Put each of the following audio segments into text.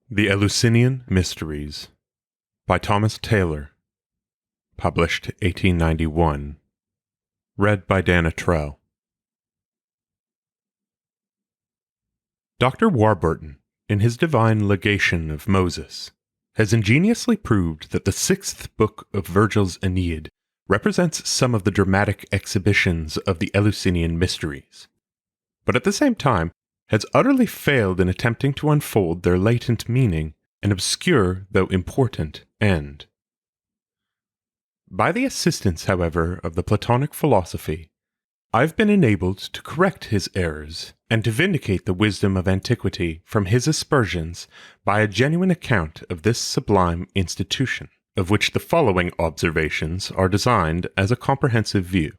The Eleusinian Mysteries by Thomas Taylor. Published 1891. Read by Dana Trell. Dr. Warburton, in his Divine Legation of Moses, has ingeniously proved that the sixth book of Virgil's Aeneid represents some of the dramatic exhibitions of the Eleusinian Mysteries, but at the same time has utterly failed in attempting to unfold their latent meaning and obscure, though important, end. By the assistance, however, of the Platonic philosophy, I have been enabled to correct his errors and to vindicate the wisdom of antiquity from his aspersions by a genuine account of this sublime institution, of which the following observations are designed as a comprehensive view.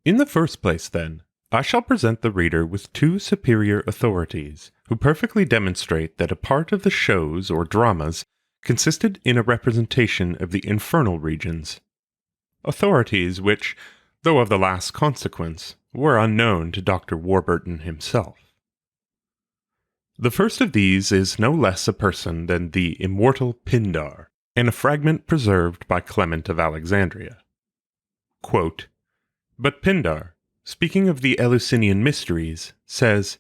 In the first place, then, I shall present the reader with two superior authorities, who perfectly demonstrate that a part of the shows or dramas consisted in a representation of the infernal regions. Authorities which, though of the last consequence, were unknown to Dr. Warburton himself. The first of these is no less a person than the immortal Pindar, in a fragment preserved by Clement of Alexandria. Quote, "But Pindar, speaking of the Eleusinian Mysteries, says,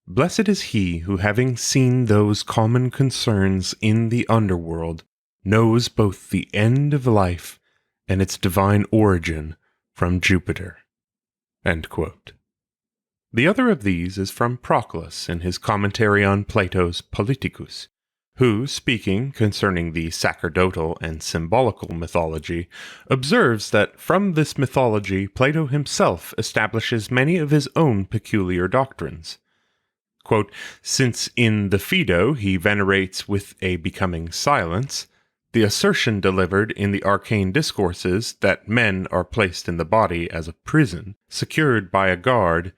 'Blessed is he who, having seen those common concerns in the underworld, knows both the end of life and its divine origin from Jupiter.'" End quote. The other of these is from Proclus in his commentary on Plato's Politicus, who, speaking concerning the sacerdotal and symbolical mythology, observes that from this mythology Plato himself establishes many of his own peculiar doctrines. Quote, "Since in the Phaedo he venerates with a becoming silence the assertion delivered in the arcane discourses that men are placed in the body as a prison, secured by a guard,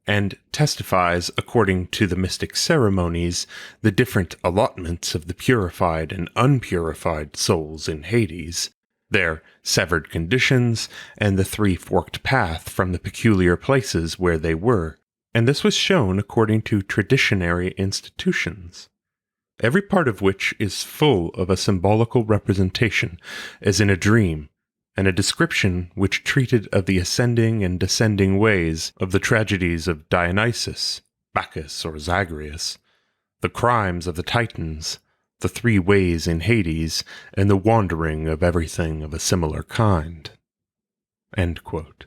and testifies, according to the mystic ceremonies, the different allotments of the purified and unpurified souls in Hades, their severed conditions, and the three-forked path from the peculiar places where they were, and this was shown according to traditionary institutions, every part of which is full of a symbolical representation, as in a dream, and a description which treated of the ascending and descending ways of the tragedies of Dionysus, Bacchus, or Zagreus, the crimes of the Titans, the three ways in Hades, and the wandering of everything of a similar kind." End quote.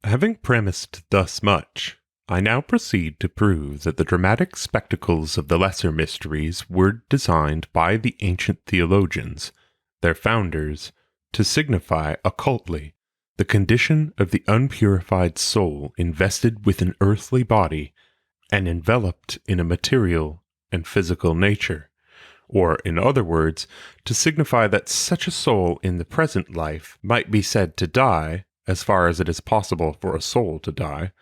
Having premised thus much, I now proceed to prove that the dramatic spectacles of the lesser mysteries were designed by the ancient theologians, their founders, to signify occultly the condition of the unpurified soul invested with an earthly body and enveloped in a material and physical nature, or, in other words, to signify that such a soul in the present life might be said to die, as far as it is possible for a soul to die,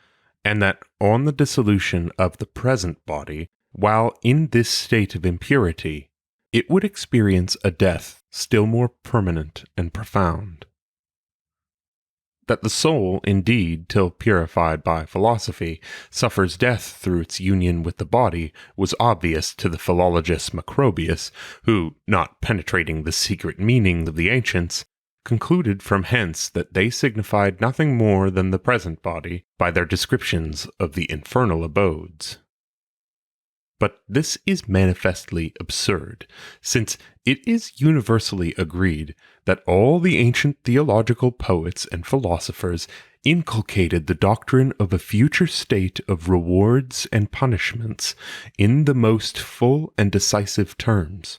and that on the dissolution of the present body, while in this state of impurity, it would experience a death still more permanent and profound. That the soul, indeed, till purified by philosophy, suffers death through its union with the body, was obvious to the philologist Macrobius, who, not penetrating the secret meaning of the ancients, concluded from hence that they signified nothing more than the present body by their descriptions of the infernal abodes. But this is manifestly absurd, since it is universally agreed that all the ancient theological poets and philosophers inculcated the doctrine of a future state of rewards and punishments in the most full and decisive terms,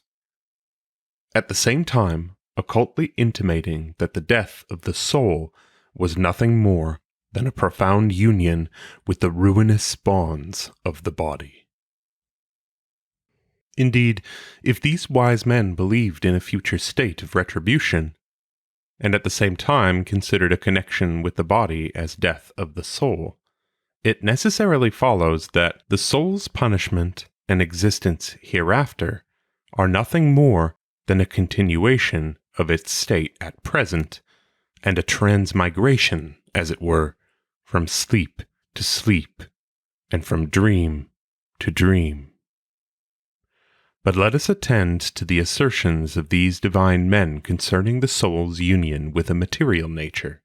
at the same time occultly intimating that the death of the soul was nothing more than a profound union with the ruinous bonds of the body. Indeed, if these wise men believed in a future state of retribution, and at the same time considered a connection with the body as death of the soul, it necessarily follows that the soul's punishment and existence hereafter are nothing more than a continuation of its state at present, and a transmigration, as it were, from sleep to sleep, and from dream to dream. But let us attend to the assertions of these divine men concerning the soul's union with a material nature,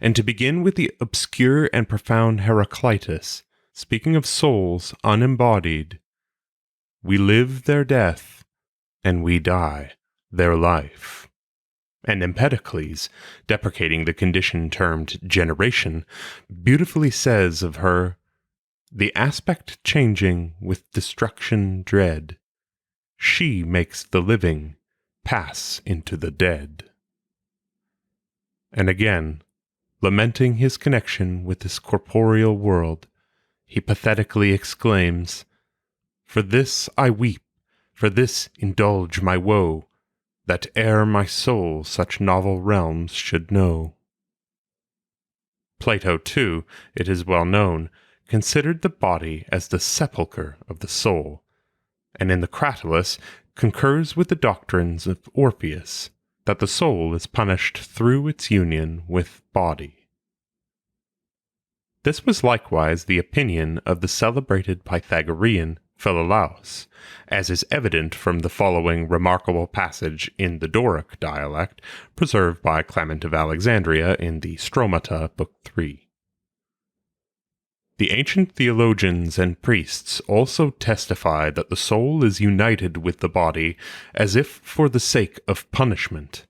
and to begin with the obscure and profound Heraclitus, speaking of souls unembodied, "We live their death, and we die their life." And Empedocles, deprecating the condition termed generation, beautifully says of her, "The aspect changing with destruction dread, she makes the living pass into the dead." And again, lamenting his connection with this corporeal world, he pathetically exclaims, "For this I weep, for this indulge my woe, that ere my soul such novel realms should know." Plato, too, it is well known, considered the body as the sepulchre of the soul, and in the Cratylus concurs with the doctrines of Orpheus, that the soul is punished through its union with body. This was likewise the opinion of the celebrated Pythagorean Philolaus, as is evident from the following remarkable passage in the Doric dialect, preserved by Clement of Alexandria in the Stromata, Book 3. "The ancient theologians and priests also testify that the soul is united with the body as if for the sake of punishment,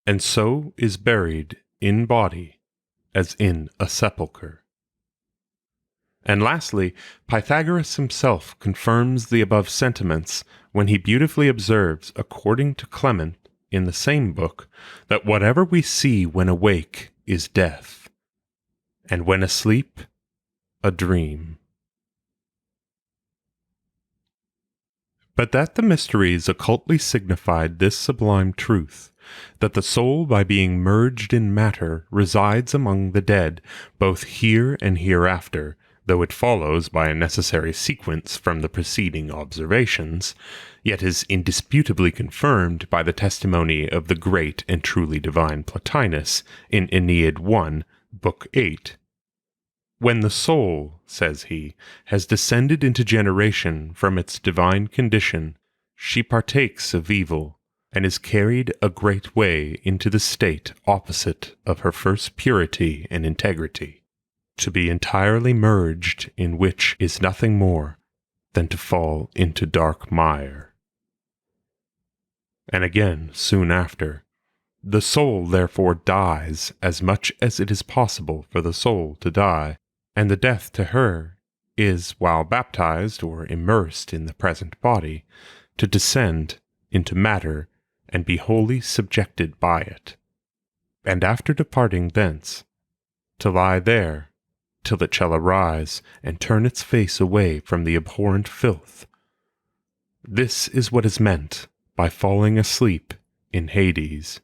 and so is buried in body as in a sepulchre." And lastly, Pythagoras himself confirms the above sentiments when he beautifully observes, according to Clement in the same book, that whatever we see when awake is death, and when asleep, a dream. But that the mysteries occultly signified this sublime truth, that the soul by being merged in matter resides among the dead, both here and hereafter, though it follows by a necessary sequence from the preceding observations, yet is indisputably confirmed by the testimony of the great and truly divine Plotinus in Aeneid I, Book 8. "When the soul," says he, "has descended into generation from its divine condition, she partakes of evil, and is carried a great way into the state opposite of her first purity and integrity, to be entirely merged, in which is nothing more than to fall into dark mire." And again, soon after, "The soul therefore dies as much as it is possible for the soul to die, and the death to her is, while baptized or immersed in the present body, to descend into matter and be wholly subjected by it, and after departing thence, to lie there till it shall arise and turn its face away from the abhorrent filth. This is what is meant by falling asleep in Hades."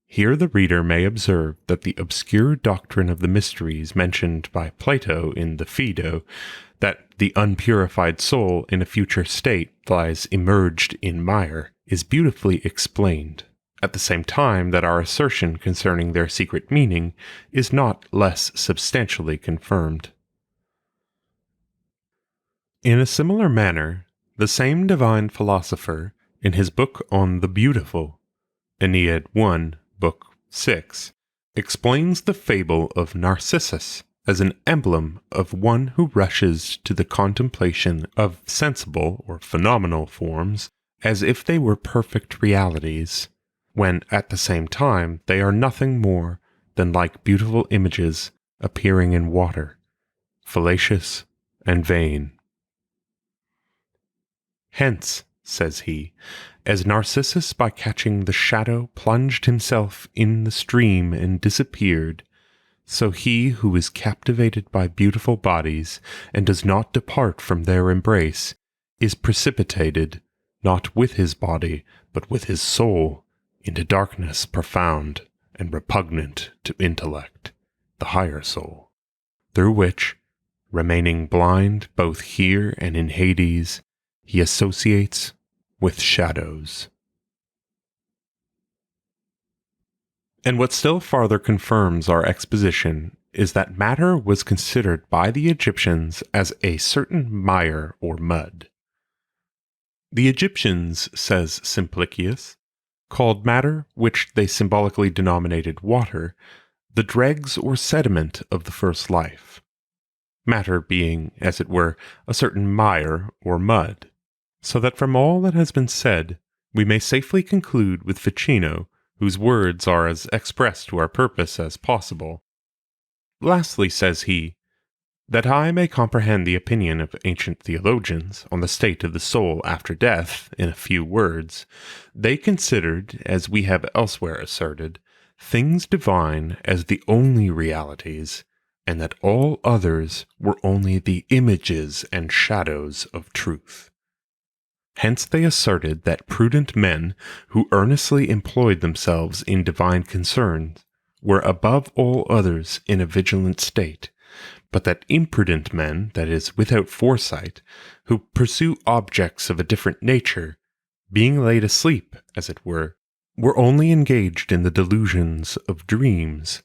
Here the reader may observe that the obscure doctrine of the mysteries mentioned by Plato in the Phaedo, that the unpurified soul in a future state lies immerged in mire, is beautifully explained, at the same time that our assertion concerning their secret meaning is not less substantially confirmed. In a similar manner, the same divine philosopher, in his book on the Beautiful, Aeneid I, Book 6, explains the fable of Narcissus as an emblem of one who rushes to the contemplation of sensible or phenomenal forms as if they were perfect realities, when at the same time they are nothing more than like beautiful images appearing in water, fallacious and vain. "Hence," says he, "as Narcissus by catching the shadow plunged himself in the stream and disappeared, so he who is captivated by beautiful bodies and does not depart from their embrace is precipitated, not with his body, but with his soul, into darkness profound and repugnant to intellect, the higher soul, through which, remaining blind both here and in Hades, he associates with shadows." And what still farther confirms our exposition is that matter was considered by the Egyptians as a certain mire or mud, The Egyptians, says Simplicius, called matter, which they symbolically denominated water, the dregs or sediment of the first life, matter being, as it were, a certain mire or mud, so that from all that has been said, we may safely conclude with Ficino, whose words are as expressed to our purpose as possible. Lastly, says he, that I may comprehend the opinion of ancient theologians on the state of the soul after death in a few words, they considered, as we have elsewhere asserted, things divine as the only realities, and that all others were only the images and shadows of truth. Hence they asserted that prudent men, who earnestly employed themselves in divine concerns, were above all others in a vigilant state, but that imprudent men, that is, without foresight, who pursue objects of a different nature, being laid asleep, as it were only engaged in the delusions of dreams,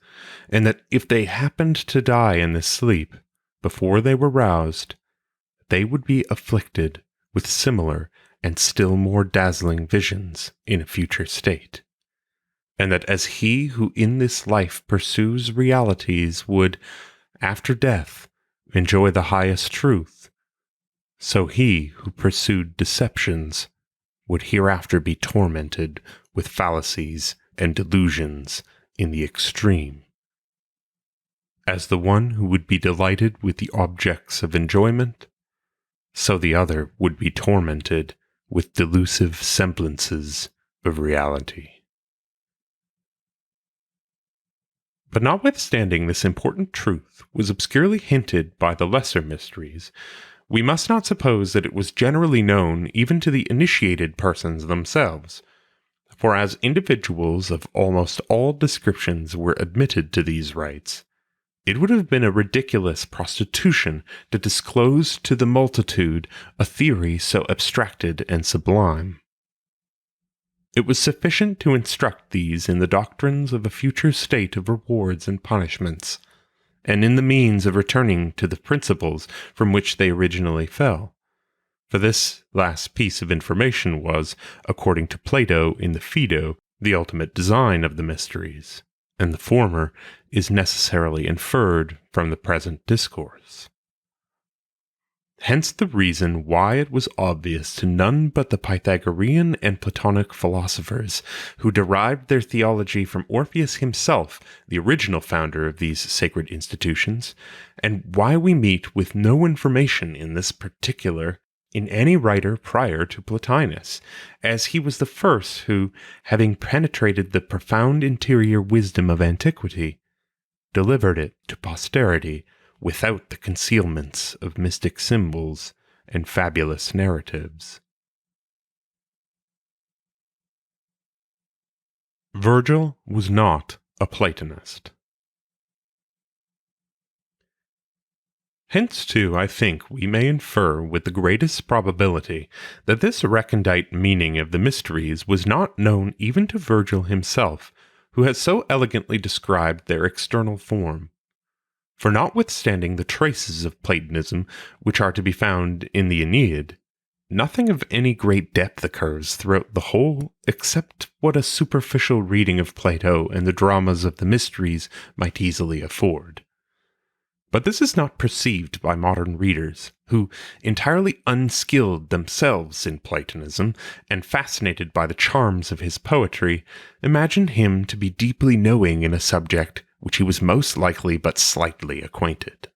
and that if they happened to die in this sleep, before they were roused, they would be afflicted with similar and still more dazzling visions in a future state, and that as he who in this life pursues realities would, after death, enjoy the highest truth, so he who pursued deceptions would hereafter be tormented with fallacies and delusions in the extreme. As the one who would be delighted with the objects of enjoyment, so the other would be tormented with delusive semblances of reality. But notwithstanding this important truth was obscurely hinted by the lesser mysteries, we must not suppose that it was generally known even to the initiated persons themselves, for as individuals of almost all descriptions were admitted to these rites, it would have been a ridiculous prostitution to disclose to the multitude a theory so abstracted and sublime. It was sufficient to instruct these in the doctrines of a future state of rewards and punishments, and in the means of returning to the principles from which they originally fell. For this last piece of information was, according to Plato in the Phaedo, the ultimate design of the mysteries, and the former is necessarily inferred from the present discourse. Hence the reason why it was obvious to none but the Pythagorean and Platonic philosophers, who derived their theology from Orpheus himself, the original founder of these sacred institutions, and why we meet with no information in this particular in any writer prior to Plotinus, as he was the first who, having penetrated the profound interior wisdom of antiquity, delivered it to posterity without the concealments of mystic symbols and fabulous narratives. Virgil was not a Platonist. Hence, too, I think we may infer with the greatest probability that this recondite meaning of the mysteries was not known even to Virgil himself, who has so elegantly described their external form. For notwithstanding the traces of Platonism which are to be found in the Aeneid, nothing of any great depth occurs throughout the whole except what a superficial reading of Plato and the dramas of the mysteries might easily afford. But this is not perceived by modern readers, who, entirely unskilled themselves in Platonism, and fascinated by the charms of his poetry, imagine him to be deeply knowing in a subject which he was most likely but slightly acquainted.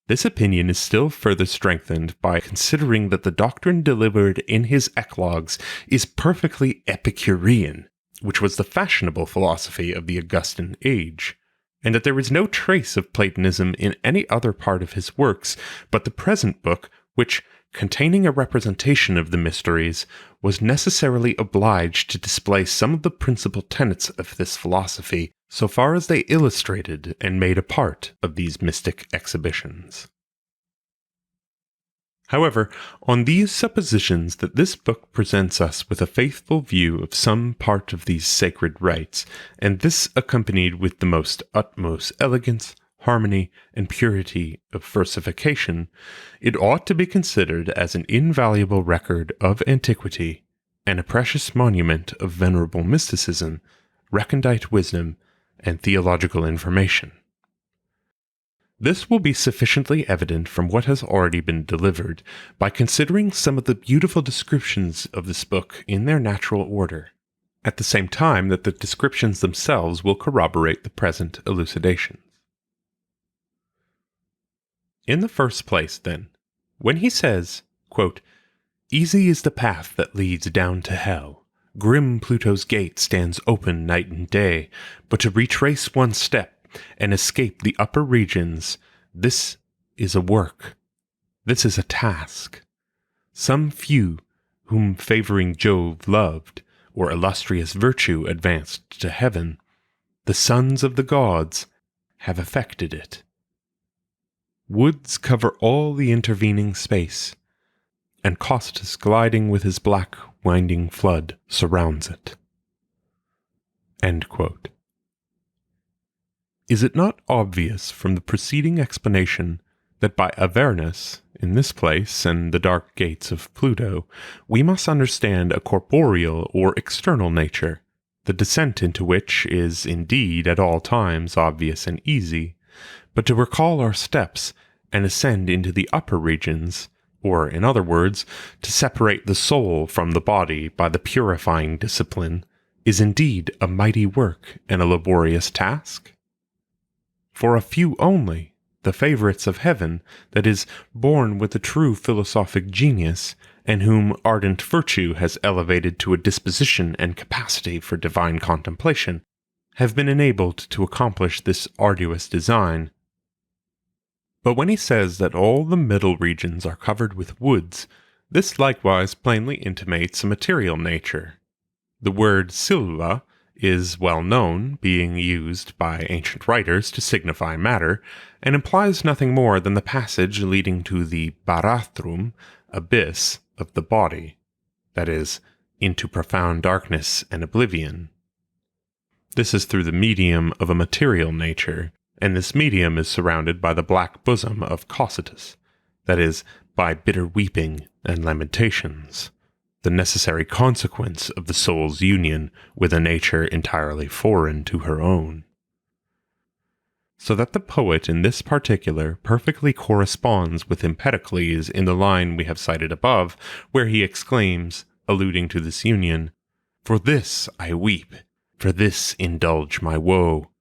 This opinion is still further strengthened by considering that the doctrine delivered in his eclogues is perfectly Epicurean, which was the fashionable philosophy of the Augustan age, and that there is no trace of Platonism in any other part of his works but the present book, which, containing a representation of the mysteries, was necessarily obliged to display some of the principal tenets of this philosophy, so far as they illustrated and made a part of these mystic exhibitions. However, on these suppositions that this book presents us with a faithful view of some part of these sacred rites, and this accompanied with the utmost elegance, harmony, and purity of versification, it ought to be considered as an invaluable record of antiquity and a precious monument of venerable mysticism, recondite wisdom, and theological information. This will be sufficiently evident from what has already been delivered by considering some of the beautiful descriptions of this book in their natural order, at the same time that the descriptions themselves will corroborate the present elucidations. In the first place, then, when he says, quote, "Easy is the path that leads down to hell. Grim Pluto's gate stands open night and day, but to retrace one step and escape the upper regions, this is a work. This is a task. Some few, whom favoring Jove loved, or illustrious virtue advanced to heaven, the sons of the gods, have effected it. Woods cover all the intervening space, and Cocytus gliding with his black winding flood surrounds it." End quote. Is it not obvious from the preceding explanation that by Avernus, in this place, and the dark gates of Pluto, we must understand a corporeal or external nature, the descent into which is indeed at all times obvious and easy, but to recall our steps and ascend into the upper regions, or, in other words, to separate the soul from the body by the purifying discipline, is indeed a mighty work and a laborious task? For a few only, the favorites of heaven, that is, born with a true philosophic genius, and whom ardent virtue has elevated to a disposition and capacity for divine contemplation, have been enabled to accomplish this arduous design. But when he says that all the middle regions are covered with woods, this likewise plainly intimates a material nature. The word silva is well known, being used by ancient writers to signify matter, and implies nothing more than the passage leading to the barathrum, abyss, of the body, that is, into profound darkness and oblivion. This is through the medium of a material nature, and this medium is surrounded by the black bosom of Cocytus, that is, by bitter weeping and lamentations, the necessary consequence of the soul's union with a nature entirely foreign to her own. So that the poet in this particular perfectly corresponds with Empedocles in the line we have cited above, where he exclaims, alluding to this union, "For this I weep, for this indulge my woe,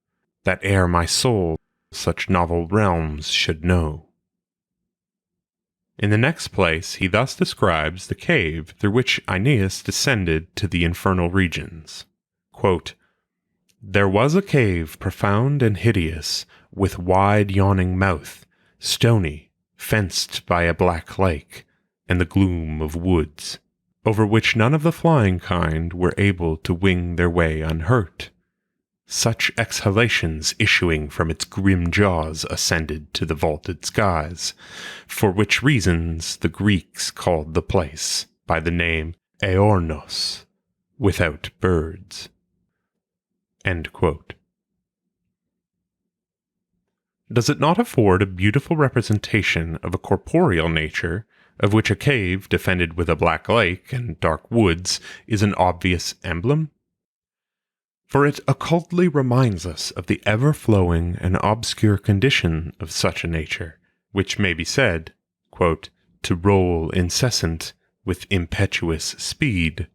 that ere my soul such novel realms should know." In the next place, he thus describes the cave through which Aeneas descended to the infernal regions. Quote, "There was a cave profound and hideous, with wide yawning mouth, stony, fenced by a black lake, and the gloom of woods, over which none of the flying kind were able to wing their way unhurt. Such exhalations issuing from its grim jaws ascended to the vaulted skies, for which reasons the Greeks called the place by the name Aornos, without birds." End quote. Does it not afford a beautiful representation of a corporeal nature, of which a cave defended with a black lake and dark woods is an obvious emblem? For it occultly reminds us of the ever-flowing and obscure condition of such a nature, which may be said, quote, "to roll incessant with impetuous speed,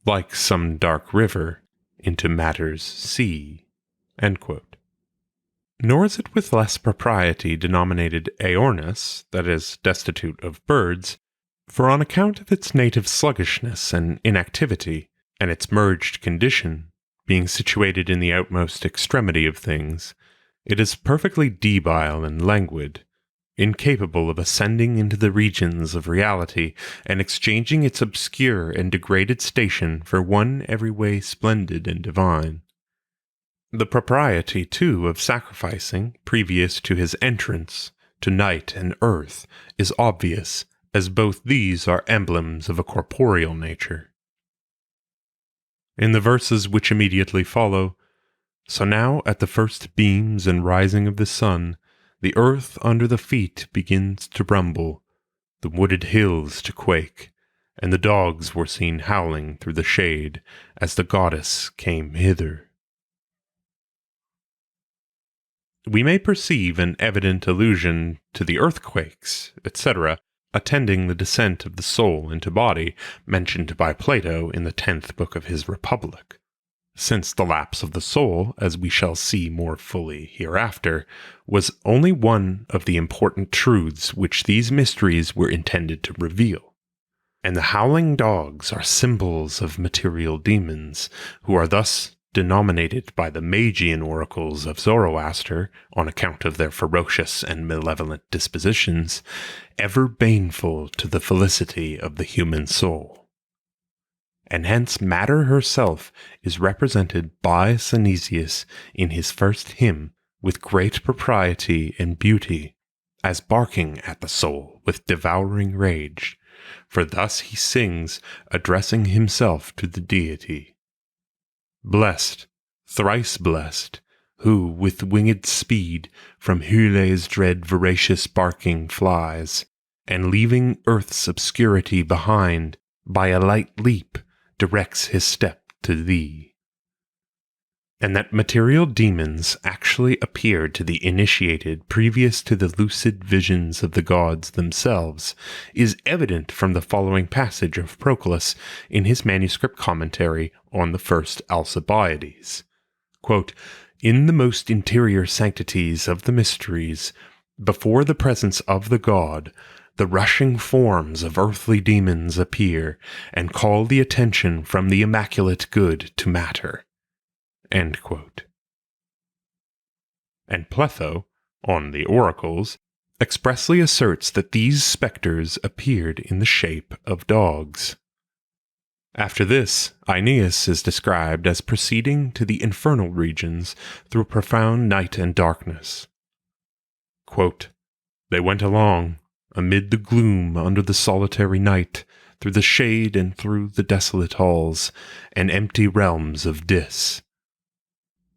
like some dark river into matter's sea." End quote. Nor is it with less propriety denominated Aornus, that is, destitute of birds, for on account of its native sluggishness and inactivity, and its merged condition, being situated in the outmost extremity of things, it is perfectly debile and languid, incapable of ascending into the regions of reality and exchanging its obscure and degraded station for one every way splendid and divine. The propriety, too, of sacrificing, previous to his entrance, to night and earth, is obvious, as both these are emblems of a corporeal nature. In the verses which immediately follow, "So now at the first beams and rising of the sun, The earth under the feet begins to rumble, the wooded hills to quake, and the dogs were seen howling through the shade as the goddess came hither. We may perceive an evident allusion to the earthquakes, etc., attending the descent of the soul into body, mentioned by Plato in the 10th book of his Republic. Since the lapse of the soul, as we shall see more fully hereafter, was only one of the important truths which these mysteries were intended to reveal. And the howling dogs are symbols of material demons, who are thus denominated by the Magian oracles of Zoroaster, on account of their ferocious and malevolent dispositions, ever baneful to the felicity of the human soul. And hence matter herself is represented by Synesius in his first hymn with great propriety and beauty, as barking at the soul with devouring rage, for thus he sings, addressing himself to the deity. Blessed, thrice blessed, who with winged speed from Hylae's dread voracious barking flies, and leaving earth's obscurity behind, by a light leap directs his step to thee. And that material demons actually appeared to the initiated previous to the lucid visions of the gods themselves is evident from the following passage of Proclus in his manuscript commentary on the first Alcibiades. Quote, "In the most interior sanctities of the mysteries, before the presence of the god, the rushing forms of earthly demons appear and call the attention from the immaculate good to matter." End quote. And Pletho, on the oracles, expressly asserts that these spectres appeared in the shape of dogs. After this, Aeneas is described as proceeding to the infernal regions through profound night and darkness. Quote, "They went along, amid the gloom under the solitary night, through the shade and through the desolate halls, and empty realms of Dis.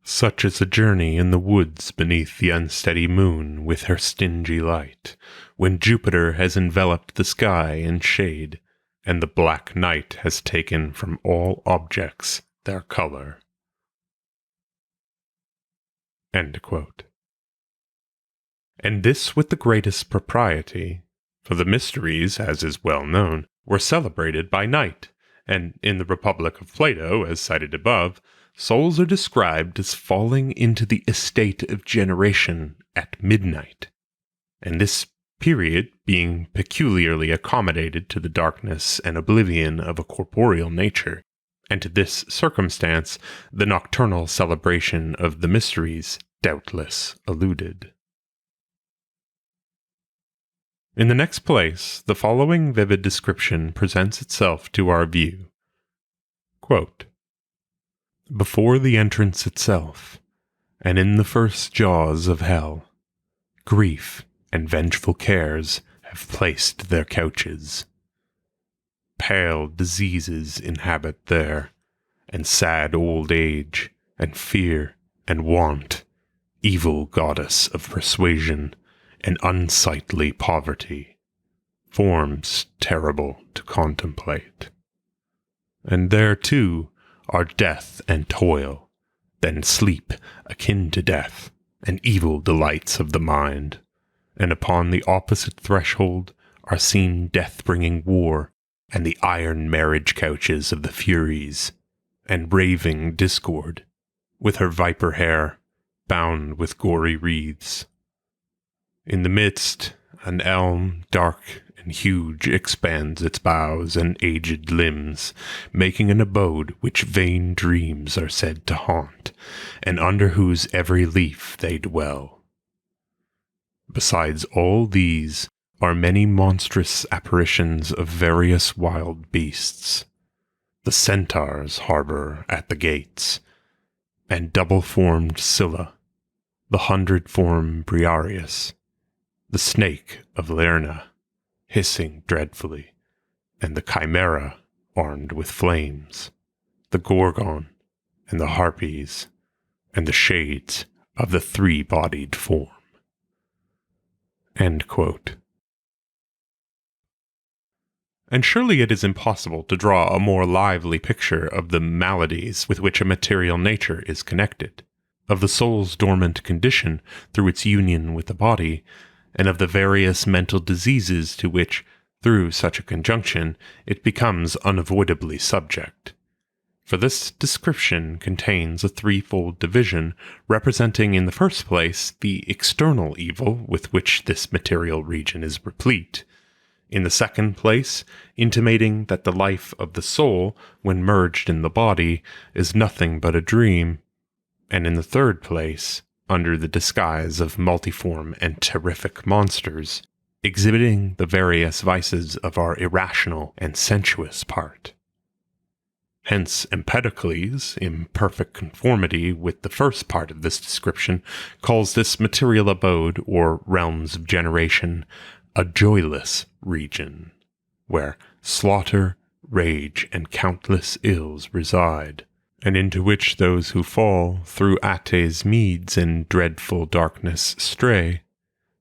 Such is a journey in the woods beneath the unsteady moon with her stingy light, when Jupiter has enveloped the sky in shade, and the black night has taken from all objects their color." End quote. And this with the greatest propriety, for the mysteries, as is well known, were celebrated by night, and in the Republic of Plato, as cited above, souls are described as falling into the estate of generation at midnight, and this period being peculiarly accommodated to the darkness and oblivion of a corporeal nature, and to this circumstance the nocturnal celebration of the mysteries doubtless alluded. In the next place, the following vivid description presents itself to our view. Quote, "Before the entrance itself, and in the first jaws of hell, grief and vengeful cares have placed their couches. Pale diseases inhabit there, and sad old age, and fear and want, evil goddess of persuasion, and unsightly poverty, forms terrible to contemplate. And there, too, are death and toil, then sleep akin to death, and evil delights of the mind, and upon the opposite threshold are seen death-bringing war, and the iron marriage couches of the Furies, and raving Discord, with her viper hair, bound with gory wreaths. In the midst, an elm, dark and huge, expands its boughs and aged limbs, making an abode which vain dreams are said to haunt, and under whose every leaf they dwell. Besides all these are many monstrous apparitions of various wild beasts. The centaurs harbor at the gates, and double-formed Scylla, the 100-formed Briareus, the snake of Lerna, hissing dreadfully, and the chimera armed with flames, the gorgon, and the harpies, and the shades of the three-bodied form. End quote. And surely it is impossible to draw a more lively picture of the maladies with which a material nature is connected, of the soul's dormant condition through its union with the body, and of the various mental diseases to which, through such a conjunction, it becomes unavoidably subject. For this description contains a threefold division, representing in the first place the external evil with which this material region is replete, in the second place, intimating that the life of the soul, when merged in the body, is nothing but a dream, and in the third place, under the disguise of multiform and terrific monsters, exhibiting the various vices of our irrational and sensuous part. Hence Empedocles, in perfect conformity with the first part of this description, calls this material abode, or realms of generation, a joyless region, where slaughter, rage, and countless ills reside, and into which those who fall through Ate's meads and dreadful darkness stray.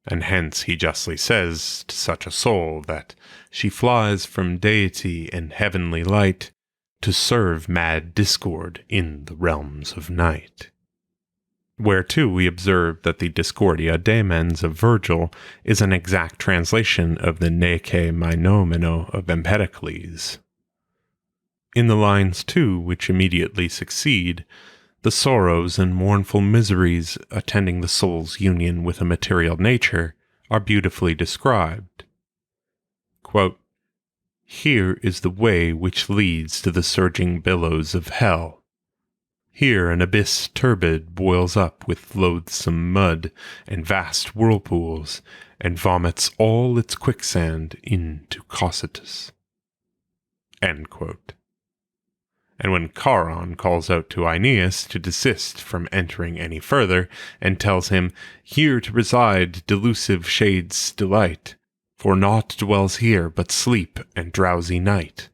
And hence he justly says to such a soul that she flies from deity and heavenly light to serve mad discord in the realms of night. Where too we observe that the Discordia Daemens of Virgil is an exact translation of the Nike Meinomeno of Empedocles. In the lines too which immediately succeed, the sorrows and mournful miseries attending the soul's union with a material nature are beautifully described. Quote, "Here is the way which leads to the surging billows of hell. Here an abyss turbid boils up with loathsome mud and vast whirlpools, and vomits all its quicksand into Cocytus." End quote. And when Charon calls out to Aeneas to desist from entering any further, and tells him, "Here to reside delusive shades delight, for naught dwells here but sleep and drowsy night,"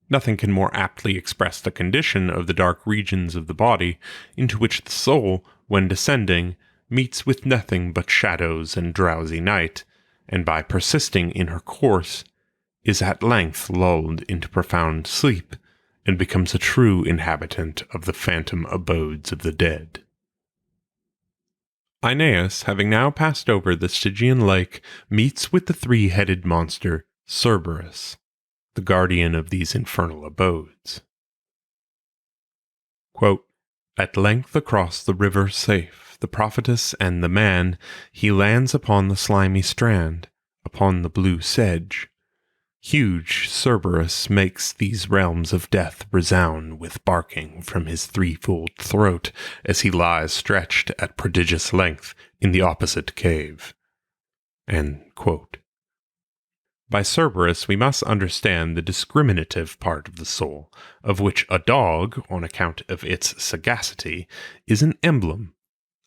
nothing can more aptly express the condition of the dark regions of the body, into which the soul, when descending, meets with nothing but shadows and drowsy night, and by persisting in her course, is at length lulled into profound sleep, and becomes a true inhabitant of the phantom abodes of the dead. Aeneas, having now passed over the Stygian lake, meets with the three-headed monster Cerberus, the guardian of these infernal abodes. Quote, "At length across the river safe, the prophetess and the man, he lands upon the slimy strand, upon the blue sedge. Huge Cerberus makes these realms of death resound with barking from his threefold throat as he lies stretched at prodigious length in the opposite cave." End quote. By Cerberus we must understand the discriminative part of the soul, of which a dog, on account of its sagacity, is an emblem,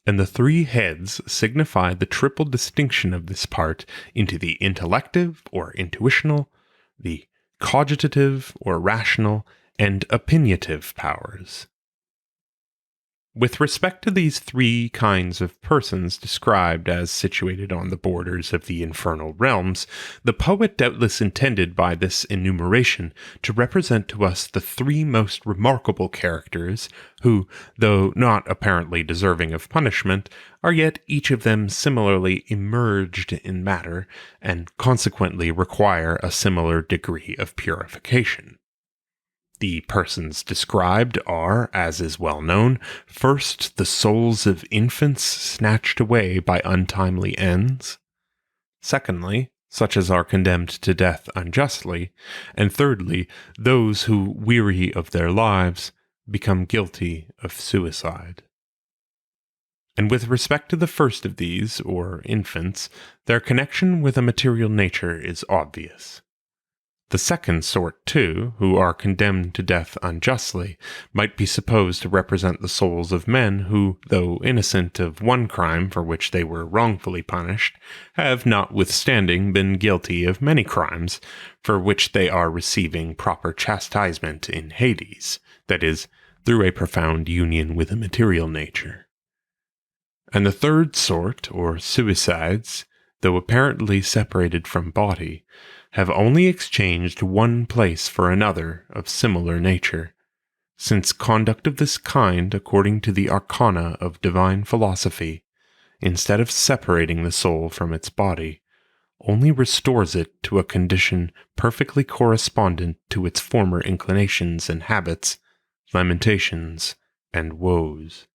and the three heads signify the triple distinction of this part into the intellective or intuitional, the cogitative or rational, and opinionative powers. With respect to these three kinds of persons described as situated on the borders of the infernal realms, the poet doubtless intended by this enumeration to represent to us the three most remarkable characters who, though not apparently deserving of punishment, are yet each of them similarly immerged in matter, and consequently require a similar degree of purification. The persons described are, as is well known, first the souls of infants snatched away by untimely ends, secondly, such as are condemned to death unjustly, and thirdly, those who, weary of their lives, become guilty of suicide. And with respect to the first of these, or infants, their connection with a material nature is obvious. The second sort, too, who are condemned to death unjustly, might be supposed to represent the souls of men who, though innocent of one crime for which they were wrongfully punished, have notwithstanding been guilty of many crimes for which they are receiving proper chastisement in Hades, that is, through a profound union with a material nature. And the third sort, or suicides, though apparently separated from body, have only exchanged one place for another of similar nature, since conduct of this kind, according to the arcana of divine philosophy, instead of separating the soul from its body, only restores it to a condition perfectly correspondent to its former inclinations and habits, lamentations, and woes.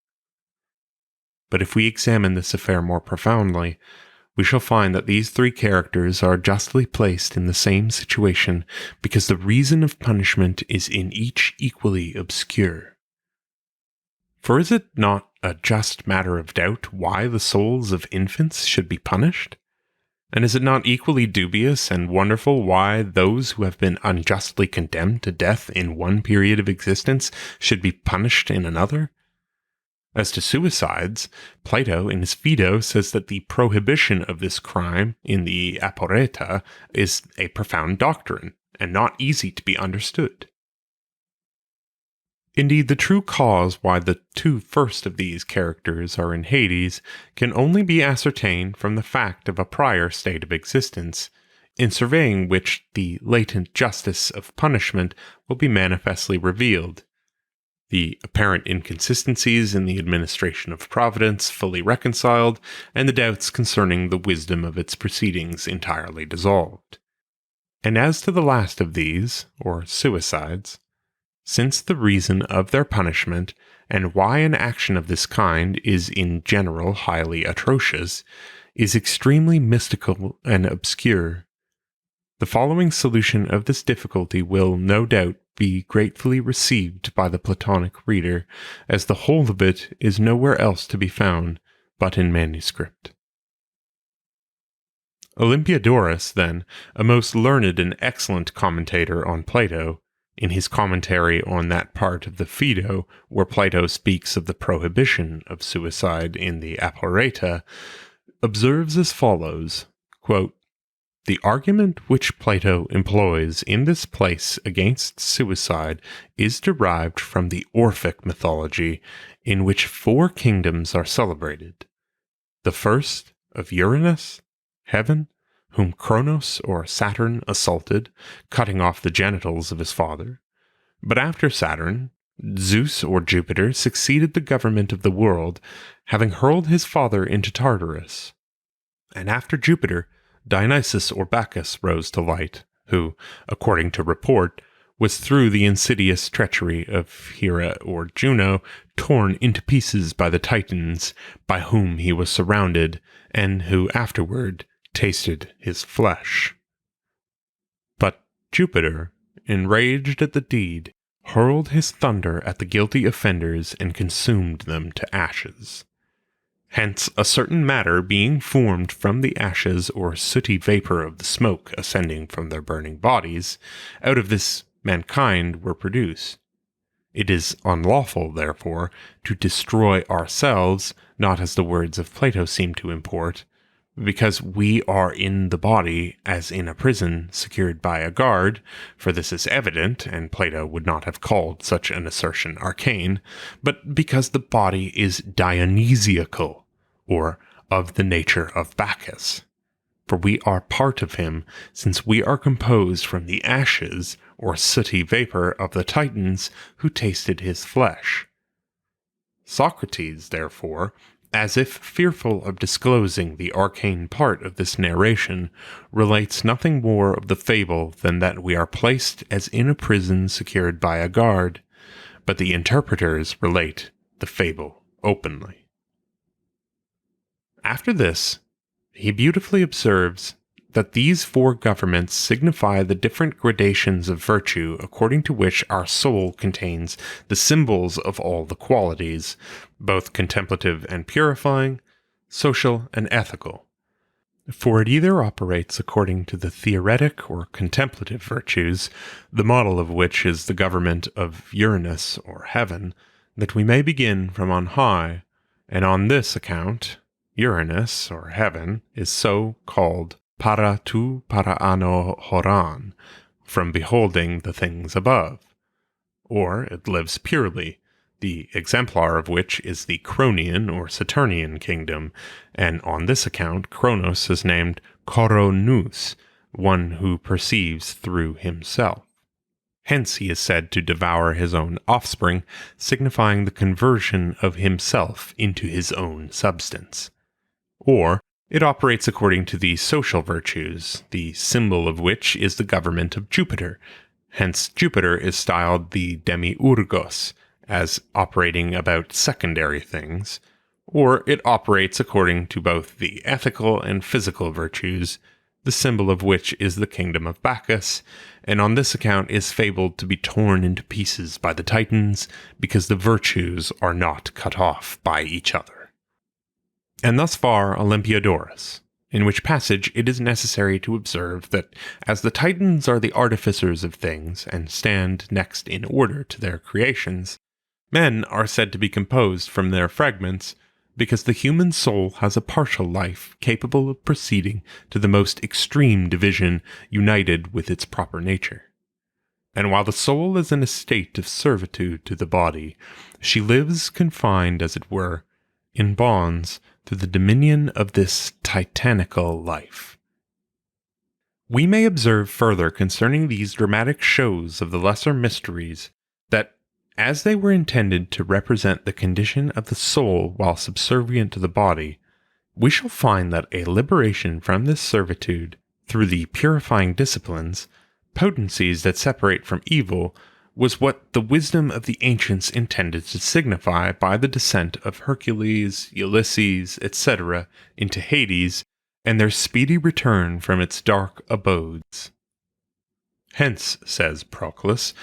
But if we examine this affair more profoundly, we shall find that these three characters are justly placed in the same situation because the reason of punishment is in each equally obscure. For is it not a just matter of doubt why the souls of infants should be punished? And is it not equally dubious and wonderful why those who have been unjustly condemned to death in one period of existence should be punished in another? As to suicides, Plato in his Phaedo says that the prohibition of this crime in the Aporeta is a profound doctrine, and not easy to be understood. Indeed, the true cause why the two first of these characters are in Hades can only be ascertained from the fact of a prior state of existence, in surveying which the latent justice of punishment will be manifestly revealed, the apparent inconsistencies in the administration of Providence fully reconciled, and the doubts concerning the wisdom of its proceedings entirely dissolved. And as to the last of these, or suicides, since the reason of their punishment, and why an action of this kind is in general highly atrocious, is extremely mystical and obscure, the following solution of this difficulty will, no doubt, be gratefully received by the Platonic reader, as the whole of it is nowhere else to be found but in manuscript. Olympiodorus, then, a most learned and excellent commentator on Plato, in his commentary on that part of the Phaedo where Plato speaks of the prohibition of suicide in the Aporeta, observes as follows, quote, "The argument which Plato employs in this place against suicide is derived from the Orphic mythology, in which 4 kingdoms are celebrated. The first, of Uranus, heaven, whom Cronos or Saturn assaulted, cutting off the genitals of his father. But after Saturn, Zeus or Jupiter succeeded the government of the world, having hurled his father into Tartarus. And after Jupiter, Dionysus or Bacchus rose to light, who, according to report, was through the insidious treachery of Hera or Juno torn into pieces by the Titans, by whom he was surrounded, and who afterward tasted his flesh. But Jupiter, enraged at the deed, hurled his thunder at the guilty offenders and consumed them to ashes. Hence, a certain matter being formed from the ashes or sooty vapor of the smoke ascending from their burning bodies, out of this mankind were produced. It is unlawful, therefore, to destroy ourselves, not as the words of Plato seem to import, because we are in the body as in a prison secured by a guard, for this is evident, and Plato would not have called such an assertion arcane, but because the body is dionysiacal, or of the nature of Bacchus. For we are part of him, since we are composed from the ashes, or sooty vapor of the Titans who tasted his flesh. Socrates, therefore, as if fearful of disclosing the arcane part of this narration, relates nothing more of the fable than that we are placed as in a prison secured by a guard, but the interpreters relate the fable openly. After this, he beautifully observes that these 4 governments signify the different gradations of virtue according to which our soul contains the symbols of all the qualities, both contemplative and purifying, social and ethical. For it either operates according to the theoretic or contemplative virtues, the model of which is the government of Uranus or heaven, that we may begin from on high, and on this account Uranus or heaven is so called para tu para ano horan, from beholding the things above, or it lives purely, the exemplar of which is the Cronian or Saturnian kingdom, and on this account Kronos is named Koronous, one who perceives through himself. Hence he is said to devour his own offspring, signifying the conversion of himself into his own substance. Or, it operates according to the social virtues, the symbol of which is the government of Jupiter. Hence Jupiter is styled the demiurgos, as operating about secondary things. Or it operates according to both the ethical and physical virtues, the symbol of which is the kingdom of Bacchus, and on this account is fabled to be torn into pieces by the Titans, because the virtues are not cut off by each other. And thus far Olympiodorus, in which passage it is necessary to observe that as the Titans are the artificers of things, and stand next in order to their creations, men are said to be composed from their fragments, because the human soul has a partial life capable of proceeding to the most extreme division united with its proper nature. And while the soul is in a state of servitude to the body, she lives confined, as it were, in bonds to the dominion of this titanical life. We may observe further concerning these dramatic shows of the lesser mysteries that, as they were intended to represent the condition of the soul while subservient to the body, we shall find that a liberation from this servitude, through the purifying disciplines, potencies that separate from evil, was what the wisdom of the ancients intended to signify by the descent of Hercules, Ulysses, etc. into Hades, and their speedy return from its dark abodes. Hence, says Proclus,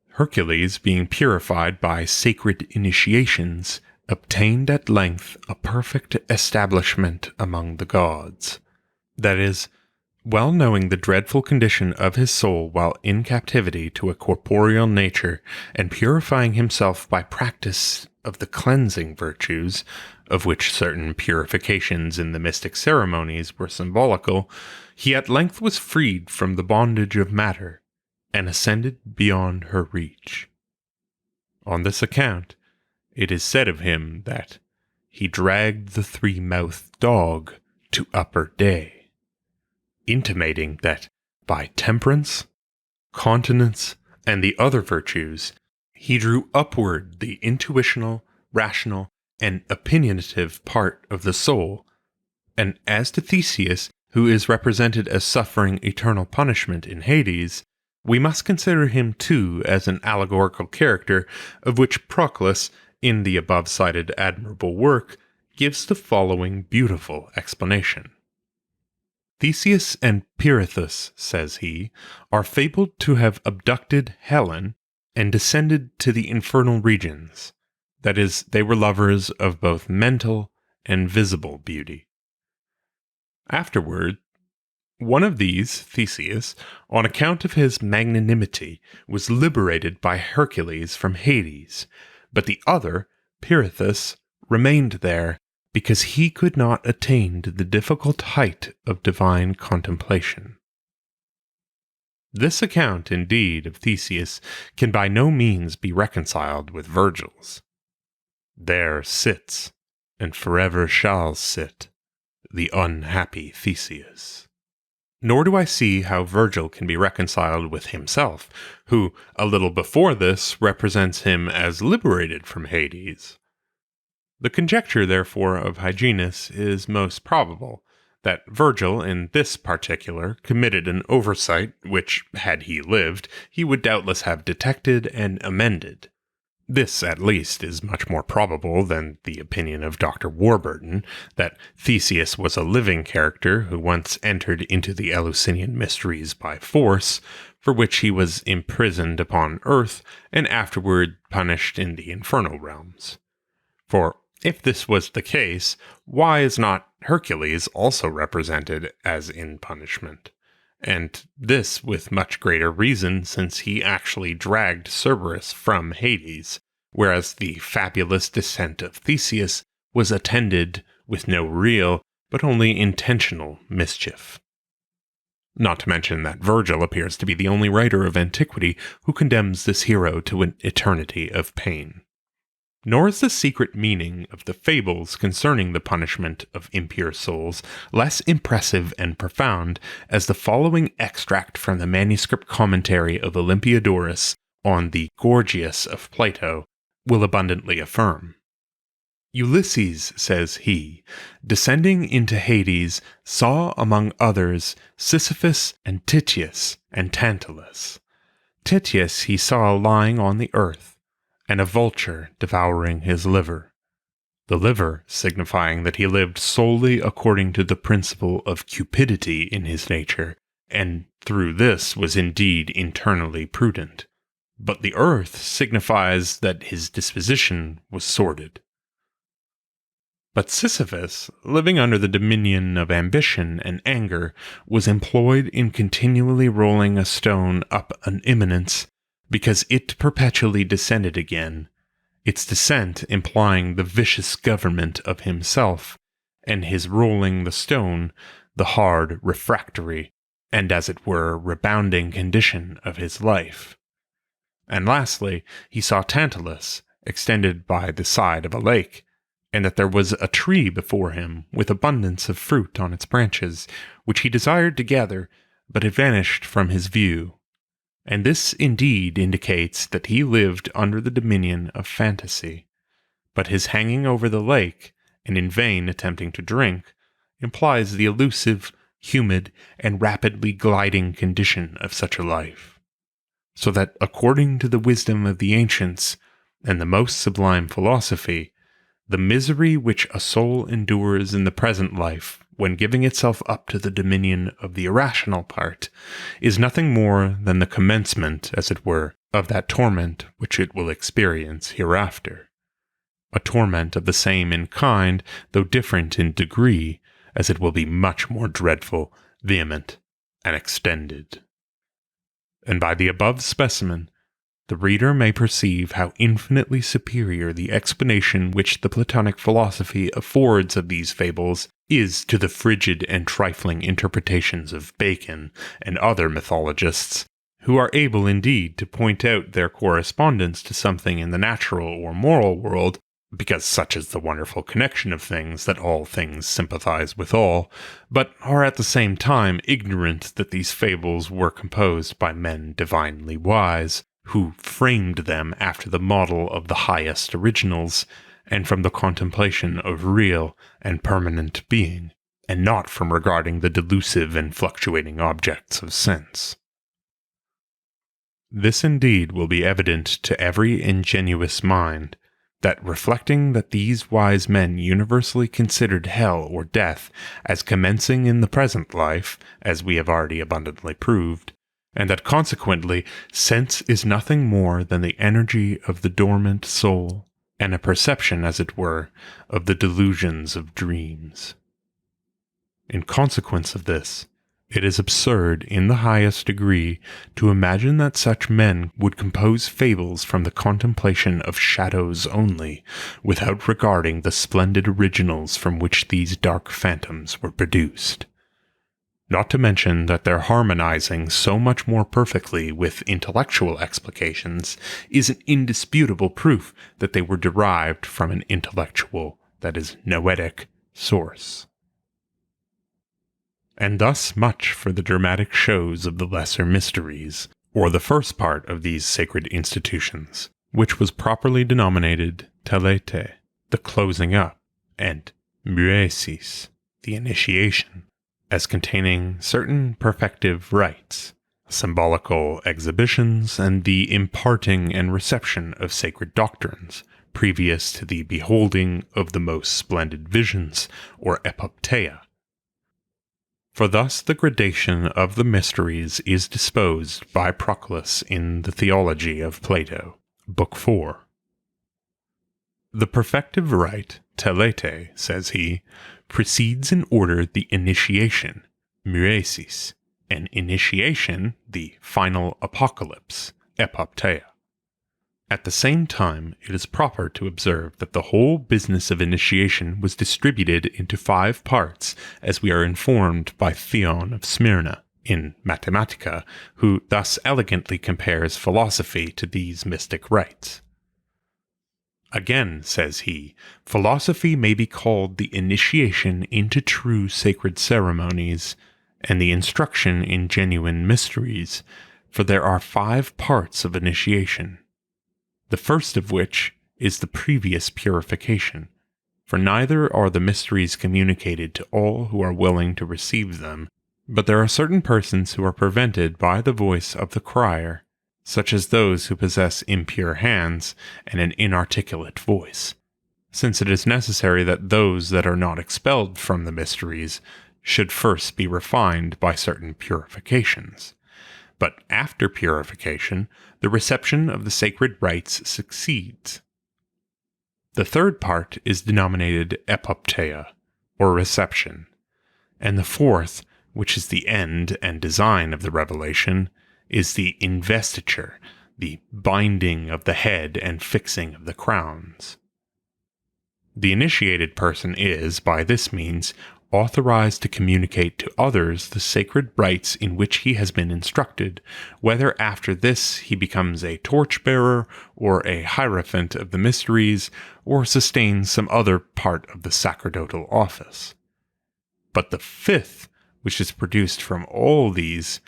Hercules, being purified by sacred initiations, obtained at length a perfect establishment among the gods. That is, well knowing the dreadful condition of his soul while in captivity to a corporeal nature, and purifying himself by practice of the cleansing virtues, of which certain purifications in the mystic ceremonies were symbolical, he at length was freed from the bondage of matter, and ascended beyond her reach. On this account, it is said of him that he dragged the three-mouthed dog to upper day, intimating that by temperance, continence, and the other virtues, he drew upward the intuitional, rational, and opinionative part of the soul, and as to Theseus, who is represented as suffering eternal punishment in Hades, we must consider him too as an allegorical character, of which Proclus, in the above-cited admirable work, gives the following beautiful explanation. Theseus and Pirithous, says he, are fabled to have abducted Helen and descended to the infernal regions. That is, they were lovers of both mental and visible beauty. Afterward, one of these, Theseus, on account of his magnanimity, was liberated by Hercules from Hades, but the other, Pirithous, remained there because he could not attain to the difficult height of divine contemplation. This account, indeed, of Theseus can by no means be reconciled with Virgil's. There sits, and forever shall sit, the unhappy Theseus. Nor do I see how Virgil can be reconciled with himself, who, a little before this, represents him as liberated from Hades. The conjecture, therefore, of Hyginus is most probable, that Virgil, in this particular, committed an oversight which, had he lived, he would doubtless have detected and amended. This, at least, is much more probable than the opinion of Dr. Warburton, that Theseus was a living character who once entered into the Eleusinian mysteries by force, for which he was imprisoned upon earth, and afterward punished in the infernal realms. For if this was the case, why is not Hercules also represented as in punishment? And this with much greater reason, since he actually dragged Cerberus from Hades, whereas the fabulous descent of Theseus was attended with no real, but only intentional mischief. Not to mention that Virgil appears to be the only writer of antiquity who condemns this hero to an eternity of pain. Nor is the secret meaning of the fables concerning the punishment of impure souls less impressive and profound as the following extract from the manuscript commentary of Olympiodorus on the Gorgias of Plato will abundantly affirm. Ulysses, says he, descending into Hades, saw among others Sisyphus and Tityus and Tantalus. Tityus he saw lying on the earth, and a vulture devouring his liver, the liver signifying that he lived solely according to the principle of cupidity in his nature, and through this was indeed internally prudent. But the earth signifies that his disposition was sordid. But Sisyphus, living under the dominion of ambition and anger, was employed in continually rolling a stone up an eminence, because it perpetually descended again, its descent implying the vicious government of himself, and his rolling the stone the hard, refractory, and as it were rebounding condition of his life. And lastly, he saw Tantalus, extended by the side of a lake, and that there was a tree before him with abundance of fruit on its branches, which he desired to gather, but it vanished from his view. And this indeed indicates that he lived under the dominion of fantasy, but his hanging over the lake, and in vain attempting to drink, implies the elusive, humid, and rapidly gliding condition of such a life. So that according to the wisdom of the ancients, and the most sublime philosophy, the misery which a soul endures in the present life, when giving itself up to the dominion of the irrational part, is nothing more than the commencement, as it were, of that torment which it will experience hereafter. A torment of the same in kind, though different in degree, as it will be much more dreadful, vehement, and extended. And by the above specimen, the reader may perceive how infinitely superior the explanation which the Platonic philosophy affords of these fables is to the frigid and trifling interpretations of Bacon and other mythologists, who are able indeed to point out their correspondence to something in the natural or moral world, because such is the wonderful connection of things that all things sympathize with all, but are at the same time ignorant that these fables were composed by men divinely wise, who framed them after the model of the highest originals, and from the contemplation of real and permanent being, and not from regarding the delusive and fluctuating objects of sense. This indeed will be evident to every ingenuous mind, that reflecting that these wise men universally considered hell or death as commencing in the present life, as we have already abundantly proved, and that consequently sense is nothing more than the energy of the dormant soul, and a perception, as it were, of the delusions of dreams. In consequence of this, it is absurd in the highest degree to imagine that such men would compose fables from the contemplation of shadows only, without regarding the splendid originals from which these dark phantoms were produced. Not to mention that their harmonizing so much more perfectly with intellectual explications is an indisputable proof that they were derived from an intellectual, that is, noetic, source. And thus much for the dramatic shows of the lesser mysteries, or the first part of these sacred institutions, which was properly denominated telete, the closing up, and muesis, the initiation, as containing certain perfective rites, symbolical exhibitions, and the imparting and reception of sacred doctrines, previous to the beholding of the most splendid visions, or epopteia. For thus the gradation of the mysteries is disposed by Proclus in the Theology of Plato, Book 4. The perfective rite, telete, says he, precedes in order the initiation, muesis, and initiation, the final apocalypse, epopteia. At the same time, it is proper to observe that the whole business of initiation was distributed into 5 parts, as we are informed by Theon of Smyrna, in Mathematica, who thus elegantly compares philosophy to these mystic rites. Again, says he, philosophy may be called the initiation into true sacred ceremonies, and the instruction in genuine mysteries, for there are 5 parts of initiation. The first of which is the previous purification, for neither are the mysteries communicated to all who are willing to receive them, but there are certain persons who are prevented by the voice of the crier, such as those who possess impure hands and an inarticulate voice, since it is necessary that those that are not expelled from the mysteries should first be refined by certain purifications. But after purification, the reception of the sacred rites succeeds. The third part is denominated epopteia, or reception, and the fourth, which is the end and design of the revelation, is the investiture, the binding of the head and fixing of the crowns. The initiated person is, by this means, authorized to communicate to others the sacred rites in which he has been instructed, whether after this he becomes a torchbearer or a hierophant of the mysteries, or sustains some other part of the sacerdotal office. But the fifth, which is produced from all these,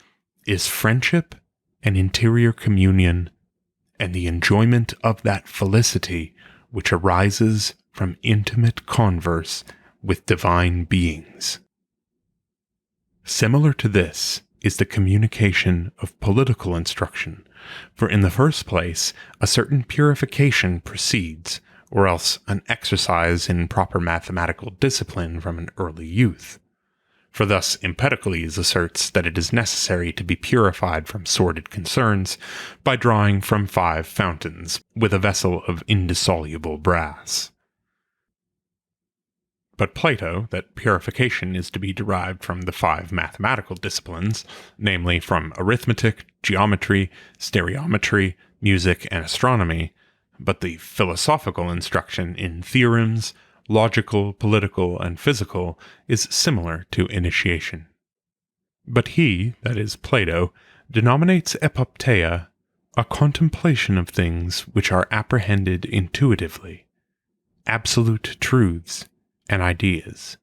is friendship and interior communion, and the enjoyment of that felicity which arises from intimate converse with divine beings. Similar to this is the communication of political instruction, for in the first place a certain purification precedes, or else an exercise in proper mathematical discipline from an early youth. For thus Empedocles asserts that it is necessary to be purified from sordid concerns by drawing from 5 fountains with a vessel of indissoluble brass. But Plato, that purification is to be derived from the 5 mathematical disciplines, namely from arithmetic, geometry, stereometry, music, and astronomy, but the philosophical instruction in theorems, logical, political, and physical, is similar to initiation. But he, that is Plato, denominates epopteia a contemplation of things which are apprehended intuitively, absolute truths and ideas.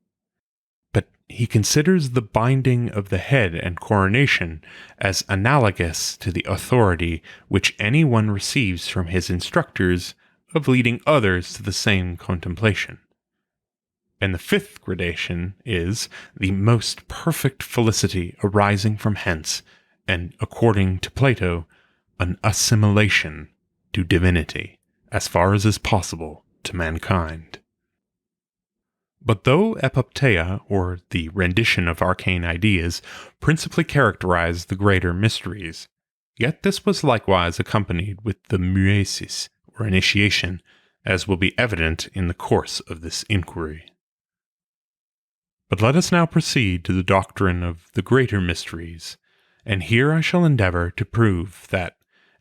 But he considers the binding of the head and coronation as analogous to the authority which any one receives from his instructors of leading others to the same contemplation. And the 5th gradation is the most perfect felicity arising from hence, and according to Plato, an assimilation to divinity, as far as is possible to mankind. But though epopteia, or the rendition of arcane ideas, principally characterize the greater mysteries, yet this was likewise accompanied with the muesis, or initiation, as will be evident in the course of this inquiry. But let us now proceed to the doctrine of the greater mysteries, and here I shall endeavor to prove that,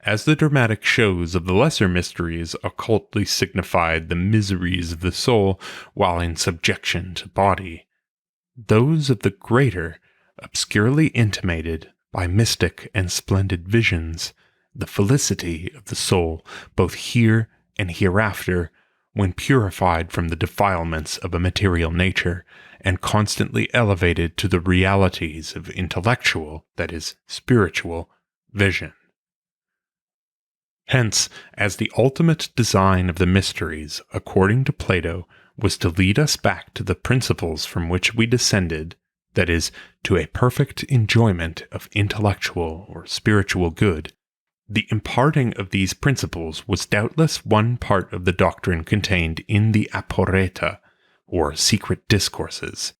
as the dramatic shows of the lesser mysteries occultly signified the miseries of the soul while in subjection to body, those of the greater obscurely intimated by mystic and splendid visions the felicity of the soul both here and hereafter, when purified from the defilements of a material nature, and constantly elevated to the realities of intellectual, that is, spiritual, vision. Hence, as the ultimate design of the mysteries, according to Plato, was to lead us back to the principles from which we descended, that is, to a perfect enjoyment of intellectual or spiritual good, the imparting of these principles was doubtless one part of the doctrine contained in the aporeta, or secret discourses,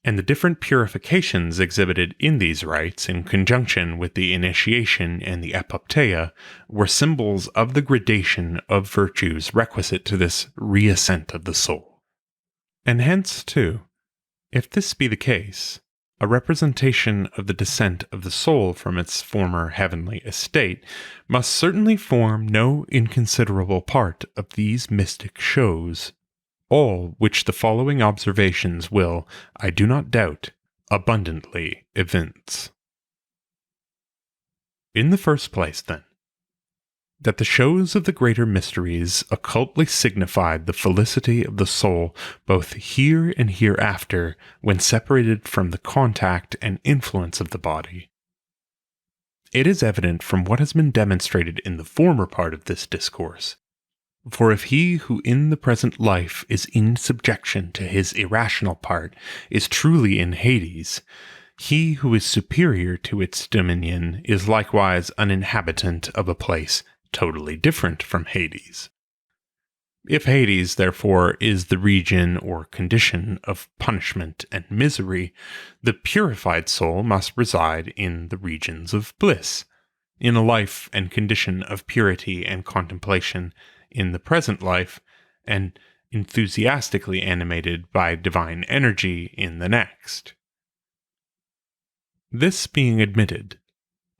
and the different purifications exhibited in these rites in conjunction with the initiation and the epopteia were symbols of the gradation of virtues requisite to this reascent of the soul. And hence, too, if this be the case, a representation of the descent of the soul from its former heavenly estate must certainly form no inconsiderable part of these mystic shows, all which the following observations will, I do not doubt, abundantly evince. In the first place, then, that the shows of the greater mysteries occultly signified the felicity of the soul both here and hereafter when separated from the contact and influence of the body. It is evident from what has been demonstrated in the former part of this discourse. For if he who in the present life is in subjection to his irrational part is truly in Hades, he who is superior to its dominion is likewise an inhabitant of a place totally different from Hades. If Hades, therefore, is the region or condition of punishment and misery, the purified soul must reside in the regions of bliss, in a life and condition of purity and contemplation in the present life, and enthusiastically animated by divine energy in the next. This being admitted,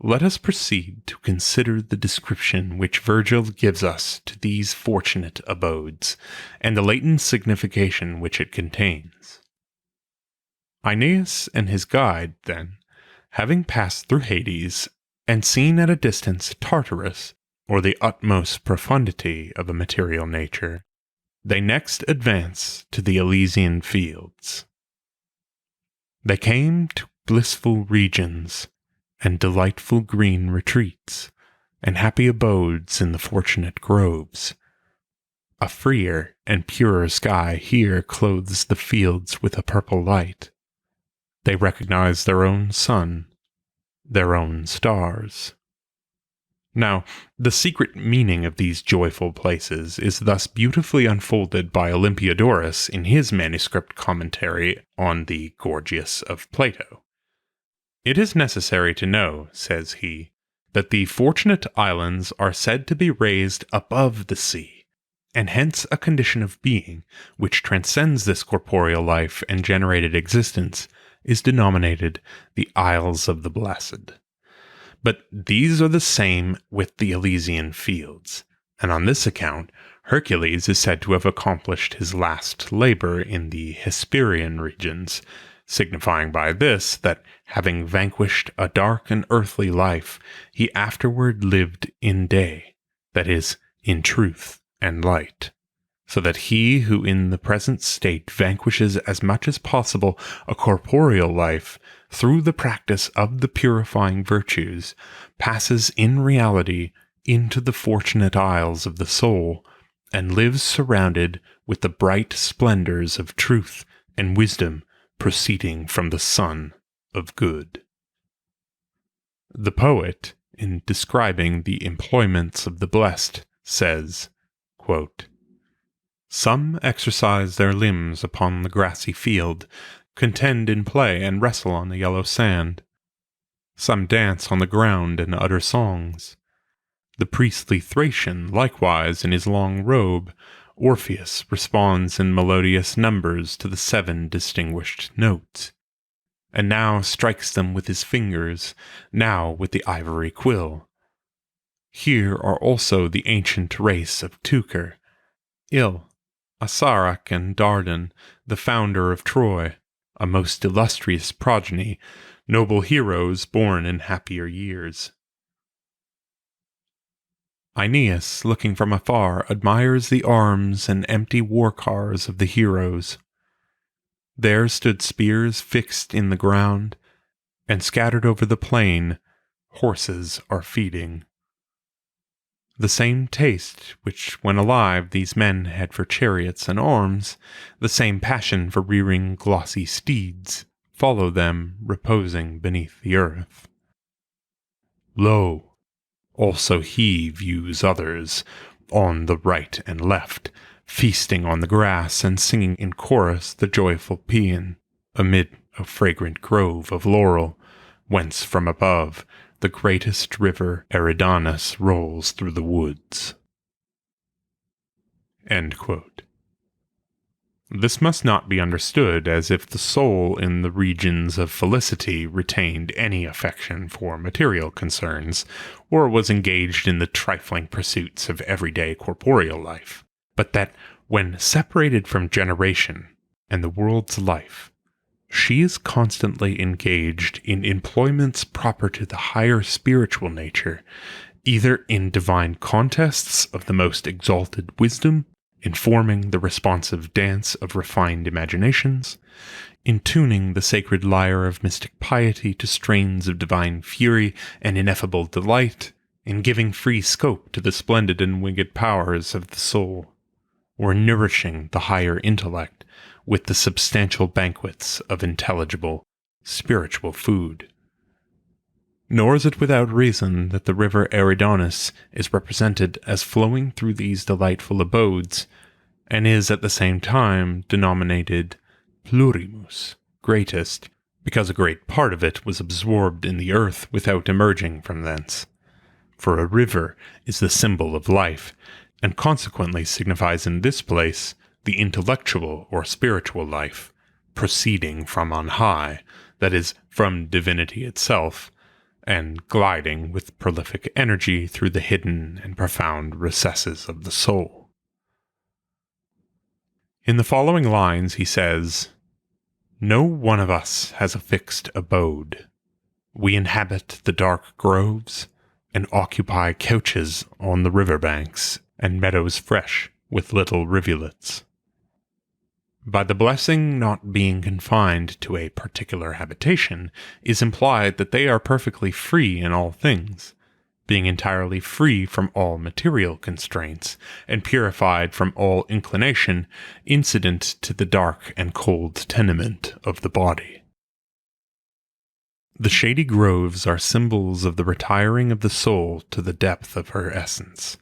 let us proceed to consider the description which Virgil gives us to these fortunate abodes, and the latent signification which it contains. Aeneas and his guide, then, having passed through Hades, and seen at a distance Tartarus, or the utmost profundity of a material nature, they next advance to the Elysian fields. They came to blissful regions, and delightful green retreats, and happy abodes in the fortunate groves. A freer and purer sky here clothes the fields with a purple light. They recognize their own sun, their own stars. Now, the secret meaning of these joyful places is thus beautifully unfolded by Olympiodorus in his manuscript commentary on the Gorgias of Plato. It is necessary to know, says he, that the Fortunate Islands are said to be raised above the sea, and hence a condition of being, which transcends this corporeal life and generated existence, is denominated the Isles of the Blessed. But these are the same with the Elysian fields, and on this account Hercules is said to have accomplished his last labor in the Hesperian regions, signifying by this that, having vanquished a dark and earthly life, he afterward lived in day, that is, in truth and light, so that he who in the present state vanquishes as much as possible a corporeal life through the practice of the purifying virtues, passes in reality into the fortunate isles of the soul, and lives surrounded with the bright splendors of truth and wisdom proceeding from the Sun of Good. The poet, in describing the employments of the blessed, says, quote, "Some exercise their limbs upon the grassy field, contend in play and wrestle on the yellow sand. Some dance on the ground and utter songs. The priestly Thracian, likewise, in his long robe, Orpheus responds in melodious numbers to the 7 distinguished notes, and now strikes them with his fingers, now with the ivory quill. Here are also the ancient race of Teucer, Il, Assarac, and Dardan, the founder of Troy, a most illustrious progeny, noble heroes born in happier years." Aeneas, looking from afar, admires the arms and empty war-cars of the heroes. There stood spears fixed in the ground, and scattered over the plain, horses are feeding. The same taste which, when alive, these men had for chariots and arms, the same passion for rearing glossy steeds, follow them reposing beneath the earth. Lo! Also he views others, on the right and left, feasting on the grass and singing in chorus the joyful paean, amid a fragrant grove of laurel, whence from above the greatest river Eridanus rolls through the woods. End quote. This must not be understood as if the soul in the regions of felicity retained any affection for material concerns, or was engaged in the trifling pursuits of everyday corporeal life, but that, when separated from generation and the world's life, she is constantly engaged in employments proper to the higher spiritual nature, either in divine contests of the most exalted wisdom, informing the responsive dance of refined imaginations, in tuning the sacred lyre of mystic piety to strains of divine fury and ineffable delight, in giving free scope to the splendid and winged powers of the soul, or nourishing the higher intellect with the substantial banquets of intelligible, spiritual food. Nor is it without reason that the river Eridanus is represented as flowing through these delightful abodes, and is at the same time denominated plurimus, greatest, because a great part of it was absorbed in the earth without emerging from thence. For a river is the symbol of life, and consequently signifies in this place the intellectual or spiritual life, proceeding from on high, that is, from divinity itself, and gliding with prolific energy through the hidden and profound recesses of the soul. In the following lines he says, "No one of us has a fixed abode. We inhabit the dark groves, and occupy couches on the river banks, and meadows fresh with little rivulets." By the blessing not being confined to a particular habitation is implied that they are perfectly free in all things, being entirely free from all material constraints, and purified from all inclination incident to the dark and cold tenement of the body. The shady groves are symbols of the retiring of the soul to the depth of her essence,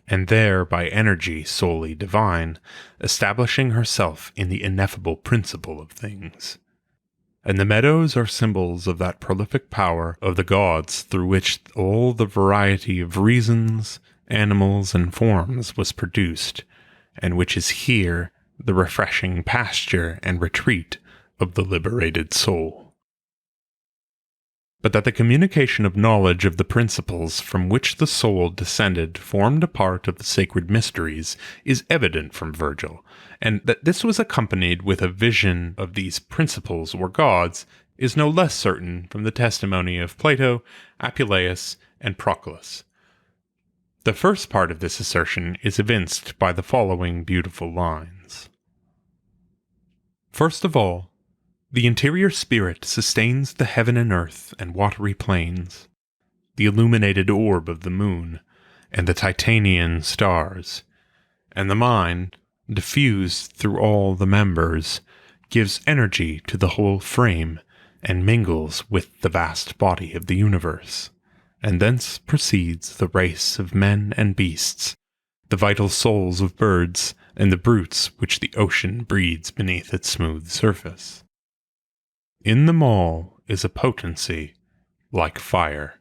and there by energy solely divine, establishing herself in the ineffable principle of things. And the meadows are symbols of that prolific power of the gods through which all the variety of reasons, animals, and forms was produced, and which is here the refreshing pasture and retreat of the liberated soul. But that the communication of knowledge of the principles from which the soul descended formed a part of the sacred mysteries is evident from Virgil, and that this was accompanied with a vision of these principles or gods is no less certain from the testimony of Plato, Apuleius, and Proclus. The first part of this assertion is evinced by the following beautiful lines. First of all, the interior spirit sustains the heaven and earth and watery plains, the illuminated orb of the moon, and the Titanian stars, and the mind, diffused through all the members, gives energy to the whole frame, and mingles with the vast body of the universe, and thence proceeds the race of men and beasts, the vital souls of birds, and the brutes which the ocean breeds beneath its smooth surface. In them all is a potency like fire,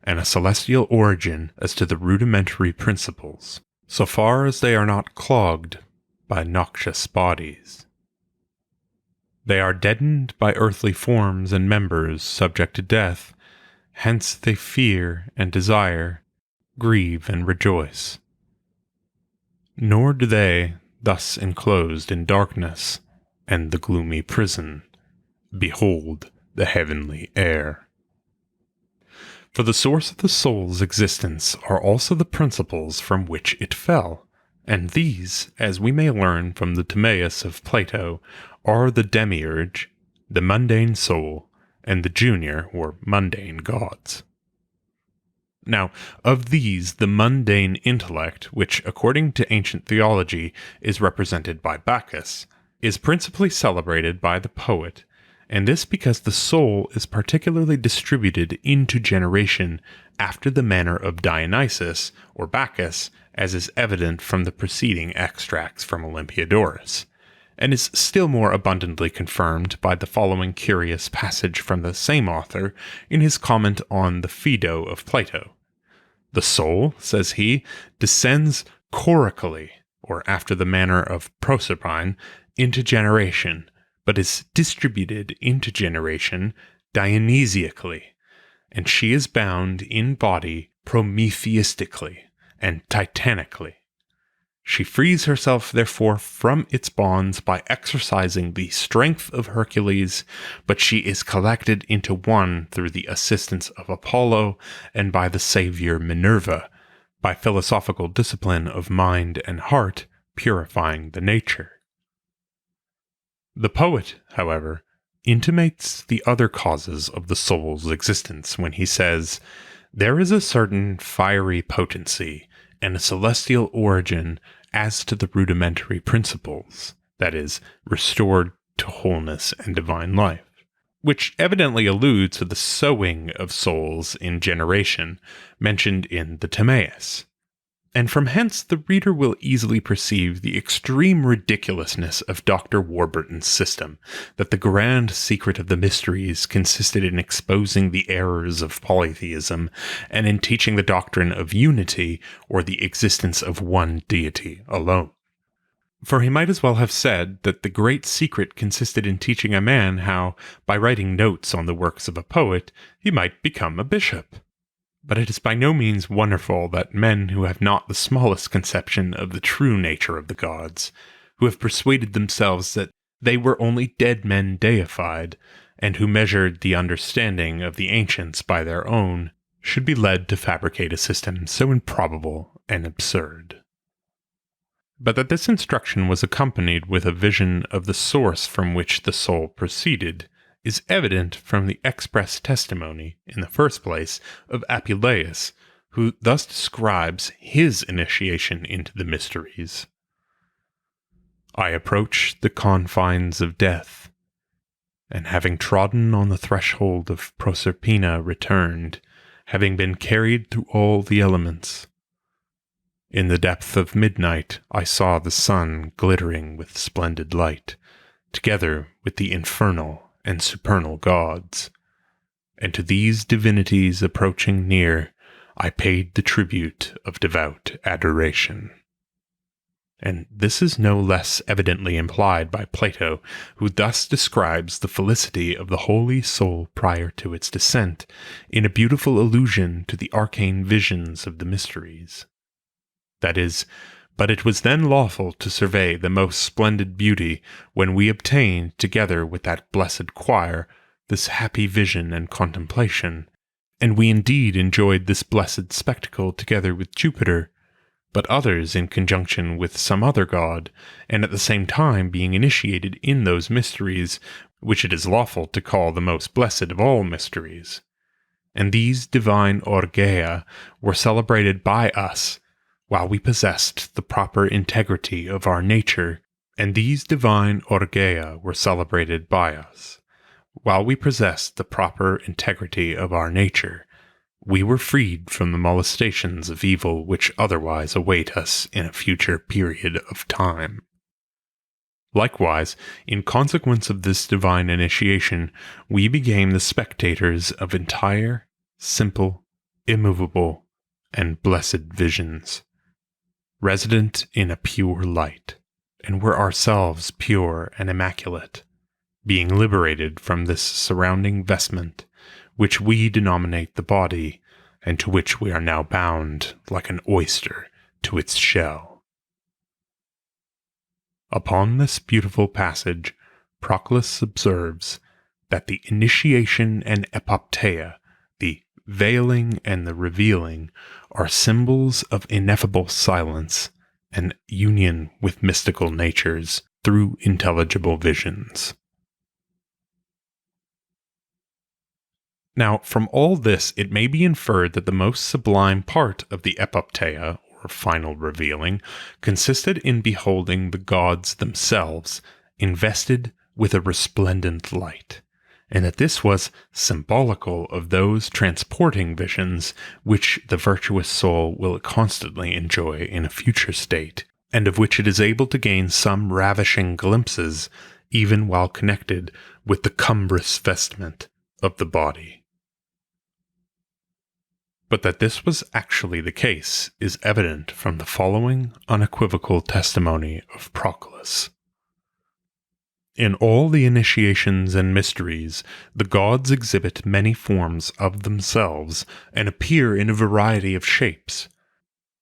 and a celestial origin as to the rudimentary principles, so far as they are not clogged by noxious bodies. They are deadened by earthly forms and members subject to death, hence they fear and desire, grieve and rejoice. Nor do they, thus enclosed in darkness and the gloomy prison, behold the heavenly air. For the source of the soul's existence are also the principles from which it fell, and these, as we may learn from the Timaeus of Plato, are the demiurge, the mundane soul, and the junior or mundane gods. Now, of these, the mundane intellect, which according to ancient theology is represented by Bacchus, is principally celebrated by the poet, and this because the soul is particularly distributed into generation after the manner of Dionysus or Bacchus, as is evident from the preceding extracts from Olympiodorus, and is still more abundantly confirmed by the following curious passage from the same author in his comment on the Phaedo of Plato. The soul, says he, descends coracally, or after the manner of Proserpine, into generation, but is distributed into generation Dionysiacally, and she is bound in body Prometheistically and Titanically. She frees herself, therefore, from its bonds by exercising the strength of Hercules, but she is collected into one through the assistance of Apollo and by the savior Minerva, by philosophical discipline of mind and heart, purifying the nature. The poet, however, intimates the other causes of the soul's existence when he says, "There is a certain fiery potency and a celestial origin as to the rudimentary principles, that is, restored to wholeness and divine life," which evidently alludes to the sowing of souls in generation mentioned in the Timaeus. And from hence the reader will easily perceive the extreme ridiculousness of Dr. Warburton's system, that the grand secret of the mysteries consisted in exposing the errors of polytheism, and in teaching the doctrine of unity, or the existence of one deity alone. For he might as well have said that the great secret consisted in teaching a man how, by writing notes on the works of a poet, he might become a bishop. But it is by no means wonderful that men who have not the smallest conception of the true nature of the gods, who have persuaded themselves that they were only dead men deified, and who measured the understanding of the ancients by their own, should be led to fabricate a system so improbable and absurd. But that this instruction was accompanied with a vision of the source from which the soul proceeded, is evident from the express testimony, in the first place, of Apuleius, who thus describes his initiation into the mysteries. "I approached the confines of death, and having trodden on the threshold of Proserpina returned, having been carried through all the elements. In the depth of midnight I saw the sun glittering with splendid light, together with the infernal and supernal gods, and to these divinities approaching near, I paid the tribute of devout adoration." And this is no less evidently implied by Plato, who thus describes the felicity of the holy soul prior to its descent, in a beautiful allusion to the arcane visions of the mysteries. That is, "But it was then lawful to survey the most splendid beauty, when we obtained, together with that blessed choir, this happy vision and contemplation. And we indeed enjoyed this blessed spectacle together with Jupiter, but others in conjunction with some other god, and at the same time being initiated in those mysteries, which it is lawful to call the most blessed of all mysteries. And these divine orgeia were celebrated by us, while we possessed the proper integrity of our nature, and these divine orgeia were celebrated by us. While we possessed the proper integrity of our nature, we were freed from the molestations of evil which otherwise await us in a future period of time." Likewise, in consequence of this divine initiation, we became the spectators of entire, simple, immovable, and blessed visions, resident in a pure light, and were ourselves pure and immaculate, being liberated from this surrounding vestment, which we denominate the body, and to which we are now bound, like an oyster to its shell. Upon this beautiful passage, Proclus observes that the initiation and epopteia, the veiling and the revealing, are symbols of ineffable silence and union with mystical natures through intelligible visions. Now, from all this, it may be inferred that the most sublime part of the epopteia, or final revealing, consisted in beholding the gods themselves invested with a resplendent light, and that this was symbolical of those transporting visions which the virtuous soul will constantly enjoy in a future state, and of which it is able to gain some ravishing glimpses even while connected with the cumbrous vestment of the body. But that this was actually the case is evident from the following unequivocal testimony of Proclus. In all the initiations and mysteries, the gods exhibit many forms of themselves and appear in a variety of shapes.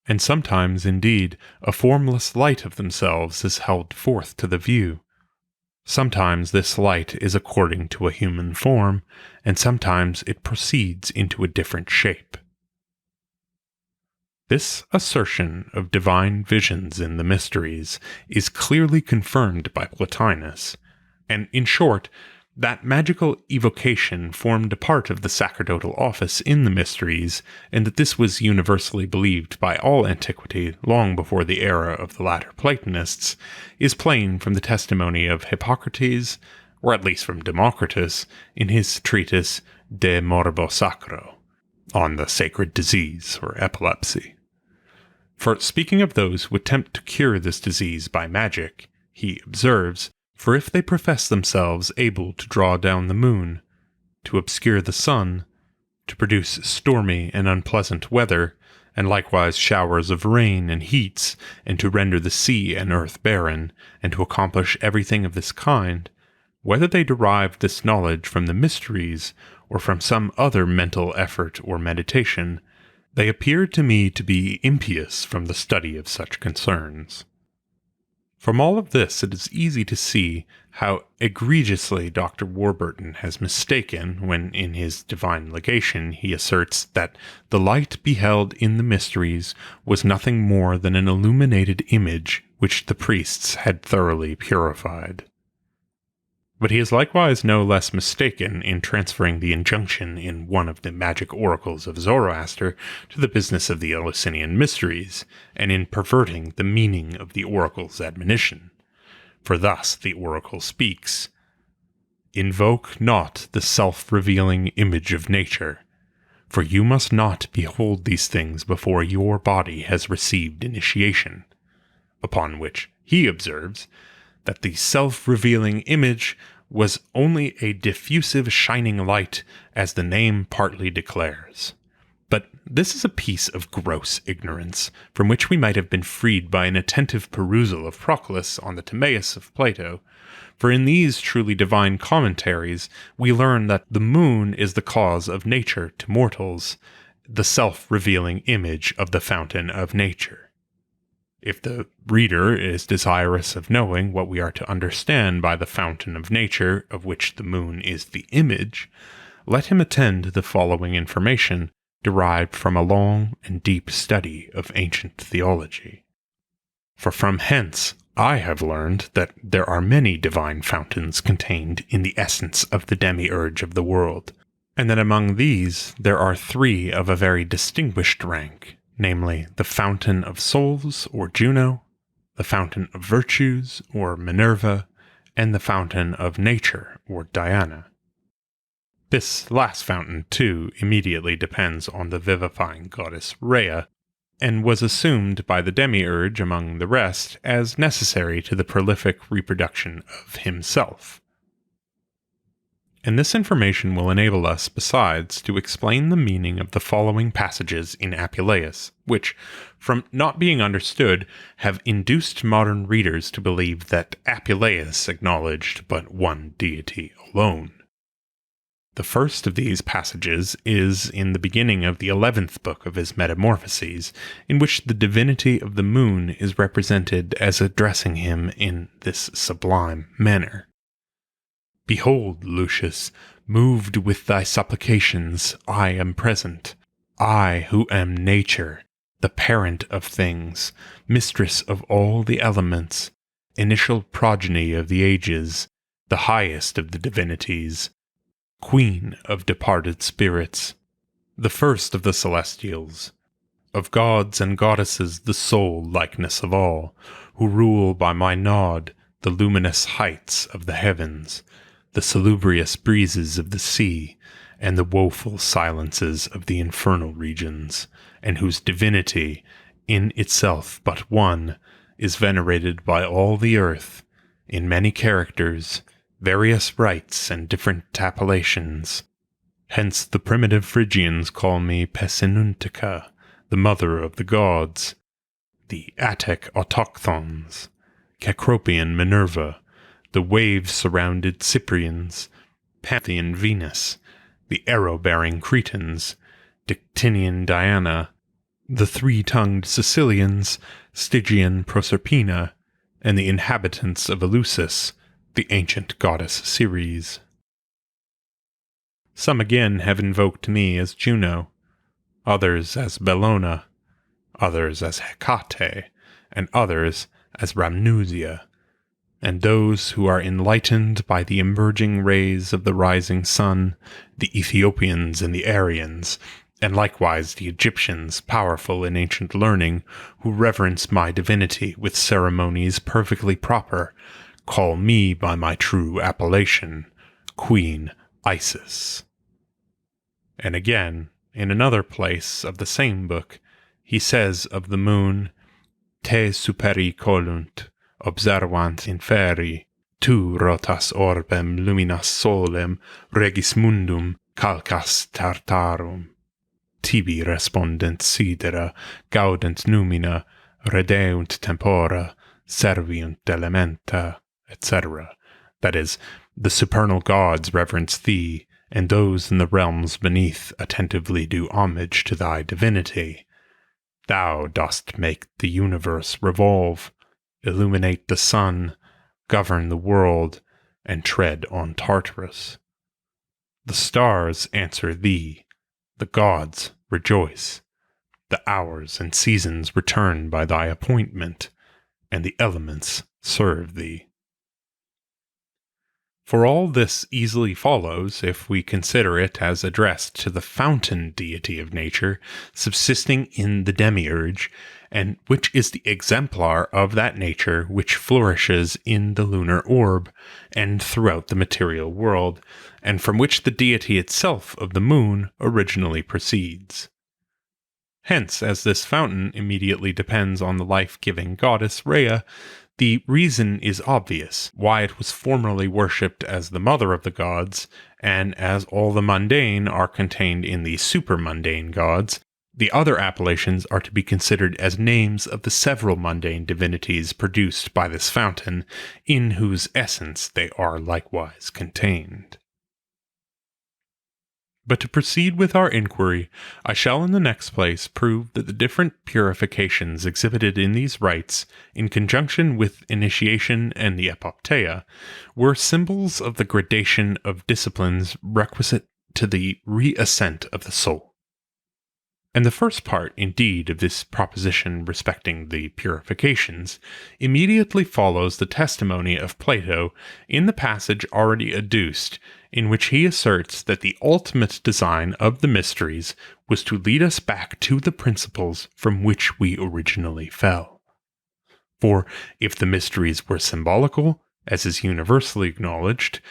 and sometimes, indeed, a formless light of themselves is held forth to the view. Sometimes this light is according to a human form, and sometimes it proceeds into a different shape. This assertion of divine visions in the mysteries is clearly confirmed by Plotinus, and in short, that magical evocation formed a part of the sacerdotal office in the mysteries, and that this was universally believed by all antiquity long before the era of the latter Platonists, is plain from the testimony of Hippocrates, or at least from Democritus, in his treatise De Morbo Sacro, on the sacred disease or epilepsy. For speaking of those who attempt to cure this disease by magic, he observes, "For if they profess themselves able to draw down the moon, to obscure the sun, to produce stormy and unpleasant weather, and likewise showers of rain and heats, and to render the sea and earth barren, and to accomplish everything of this kind, whether they derive this knowledge from the mysteries, or from some other mental effort or meditation, they appear to me to be impious from the study of such concerns." From all of this, it is easy to see how egregiously Dr. Warburton has mistaken when in his Divine Legation he asserts that the light beheld in the mysteries was nothing more than an illuminated image which the priests had thoroughly purified. But he is likewise no less mistaken in transferring the injunction in one of the magic oracles of Zoroaster to the business of the Eleusinian mysteries, and in perverting the meaning of the oracle's admonition. For thus the oracle speaks, "Invoke not the self-revealing image of nature, for you must not behold these things before your body has received initiation." Upon which he observes that the self-revealing image was only a diffusive shining light, as the name partly declares. But this is a piece of gross ignorance, from which we might have been freed by an attentive perusal of Proclus on the Timaeus of Plato, for in these truly divine commentaries we learn that the moon is the cause of nature to mortals, the self-revealing image of the fountain of nature. If the reader is desirous of knowing what we are to understand by the fountain of nature, of which the moon is the image, let him attend to the following information derived from a long and deep study of ancient theology. For from hence I have learned that there are many divine fountains contained in the essence of the demiurge of the world, and that among these there are three of a very distinguished rank, namely the fountain of souls, or Juno, the fountain of virtues, or Minerva, and the fountain of nature, or Diana. This last fountain, too, immediately depends on the vivifying goddess Rhea, and was assumed by the demiurge, among the rest, as necessary to the prolific reproduction of himself. And this information will enable us, besides, to explain the meaning of the following passages in Apuleius, which, from not being understood, have induced modern readers to believe that Apuleius acknowledged but one deity alone. The first of these passages is in the beginning of the 11th book of his Metamorphoses, in which the divinity of the moon is represented as addressing him in this sublime manner. "Behold, Lucius, moved with thy supplications, I am present. I who am nature, the parent of things, mistress of all the elements, initial progeny of the ages, the highest of the divinities, queen of departed spirits, the first of the celestials, of gods and goddesses the sole likeness of all, who rule by my nod the luminous heights of the heavens, the salubrious breezes of the sea, and the woeful silences of the infernal regions, and whose divinity, in itself but one, is venerated by all the earth, in many characters, various rites, and different appellations. Hence the primitive Phrygians call me Pessinuntica, the mother of the gods, the Attic autochthons, Cecropian Minerva, the wave-surrounded Cyprians, Panthean Venus, the arrow-bearing Cretans, Dictinian Diana, the three-tongued Sicilians, Stygian Proserpina, and the inhabitants of Eleusis, the ancient goddess Ceres. Some again have invoked me as Juno, others as Bellona, others as Hecate, and others as Rhamnusia, and those who are enlightened by the emerging rays of the rising sun, the Ethiopians and the Aryans, and likewise the Egyptians, powerful in ancient learning, who reverence my divinity with ceremonies perfectly proper, call me by my true appellation, Queen Isis. And again, in another place of the same book, he says of the moon, Te superi colunt, observant inferi, tu rotas orbem luminas solem, regis mundum calcas tartarum. Tibi respondent sidera, gaudent numina, redeunt tempora, serviunt elementa, etc. That is, the supernal gods reverence thee, and those in the realms beneath attentively do homage to thy divinity. Thou dost make the universe revolve, illuminate the sun, govern the world, and tread on Tartarus. The stars answer thee, the gods rejoice, the hours and seasons return by thy appointment, and the elements serve thee. For all this easily follows if we consider it as addressed to the fountain deity of nature, subsisting in the demiurge, and which is the exemplar of that nature which flourishes in the lunar orb, and throughout the material world, and from which the deity itself of the moon originally proceeds. Hence, as this fountain immediately depends on the life-giving goddess Rhea, the reason is obvious why it was formerly worshipped as the mother of the gods, and as all the mundane are contained in the supermundane gods, the other appellations are to be considered as names of the several mundane divinities produced by this fountain, in whose essence they are likewise contained. But to proceed with our inquiry, I shall in the next place prove that the different purifications exhibited in these rites, in conjunction with initiation and the epopteia, were symbols of the gradation of disciplines requisite to the re-ascent of the soul. And the first part, indeed, of this proposition respecting the purifications, immediately follows the testimony of Plato in the passage already adduced, in which he asserts that the ultimate design of the mysteries was to lead us back to the principles from which we originally fell. For if the mysteries were symbolical, as is universally acknowledged,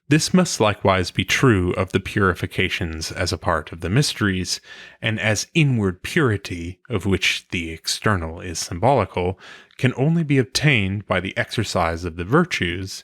this must likewise be true of the purifications as a part of the mysteries, and as inward purity, of which the external is symbolical, can only be obtained by the exercise of the virtues,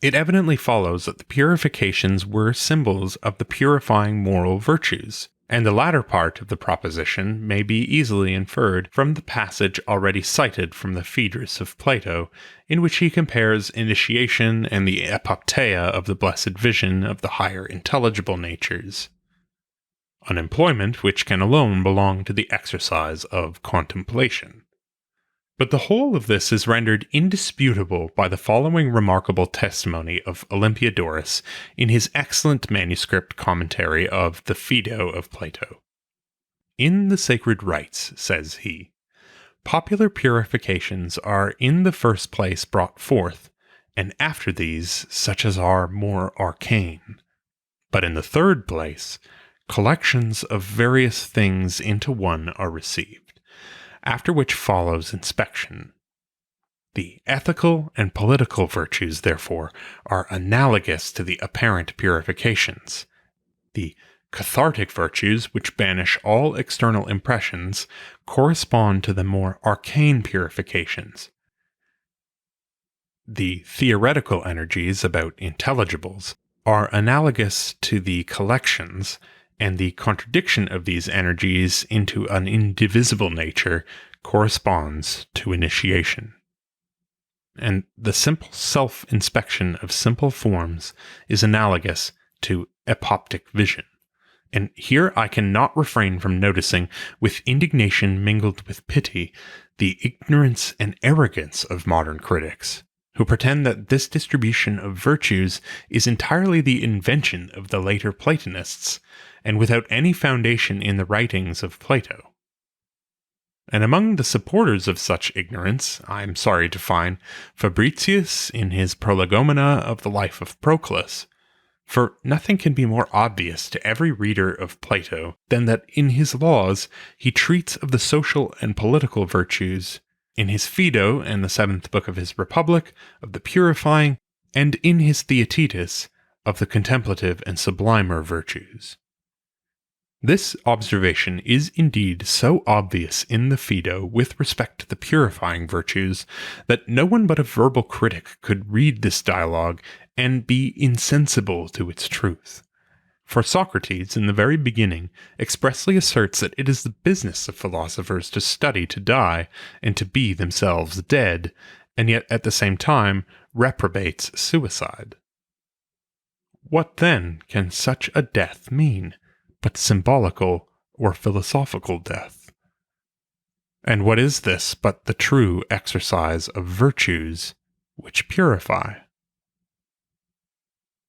it evidently follows that the purifications were symbols of the purifying moral virtues, and the latter part of the proposition may be easily inferred from the passage already cited from the Phaedrus of Plato, in which he compares initiation and the epopteia of the blessed vision of the higher intelligible natures, an employment which can alone belong to the exercise of contemplation. But the whole of this is rendered indisputable by the following remarkable testimony of Olympiodorus in his excellent manuscript commentary of the Phaedo of Plato. In the sacred rites, says he, popular purifications are in the first place brought forth, and after these such as are more arcane. But in the third place, collections of various things into one are received, after which follows inspection. The ethical and political virtues, therefore, are analogous to the apparent purifications. The cathartic virtues, which banish all external impressions, correspond to the more arcane purifications. The theoretical energies about intelligibles are analogous to the collections, and the contradiction of these energies into an indivisible nature corresponds to initiation. And the simple self-inspection of simple forms is analogous to epoptic vision, And here I cannot refrain from noticing, with indignation mingled with pity, the ignorance and arrogance of modern critics, who pretend that this distribution of virtues is entirely the invention of the later Platonists, and without any foundation in the writings of Plato. And among the supporters of such ignorance, I am sorry to find Fabricius in his Prolegomena of the life of Proclus. For nothing can be more obvious to every reader of Plato than that in his Laws he treats of the social and political virtues, in his Phaedo and the 7th book of his Republic of the purifying, and in his Theaetetus of the contemplative and sublimer virtues. This observation is indeed so obvious in the Phaedo with respect to the purifying virtues that no one but a verbal critic could read this dialogue and be insensible to its truth. For Socrates, in the very beginning, expressly asserts that it is the business of philosophers to study to die and to be themselves dead, and yet at the same time reprobates suicide. What then can such a death mean, but symbolical or philosophical death? And what is this but the true exercise of virtues which purify?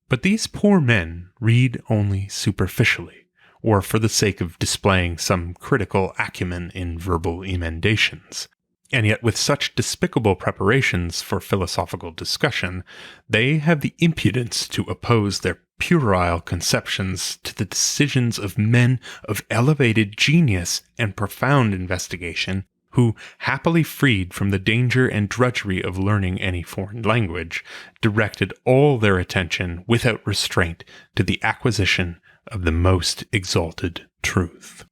But these poor men read only superficially, or for the sake of displaying some critical acumen in verbal emendations. And yet with such despicable preparations for philosophical discussion, they have the impudence to oppose their puerile conceptions to the decisions of men of elevated genius and profound investigation, who, happily freed from the danger and drudgery of learning any foreign language, directed all their attention without restraint to the acquisition of the most exalted truth.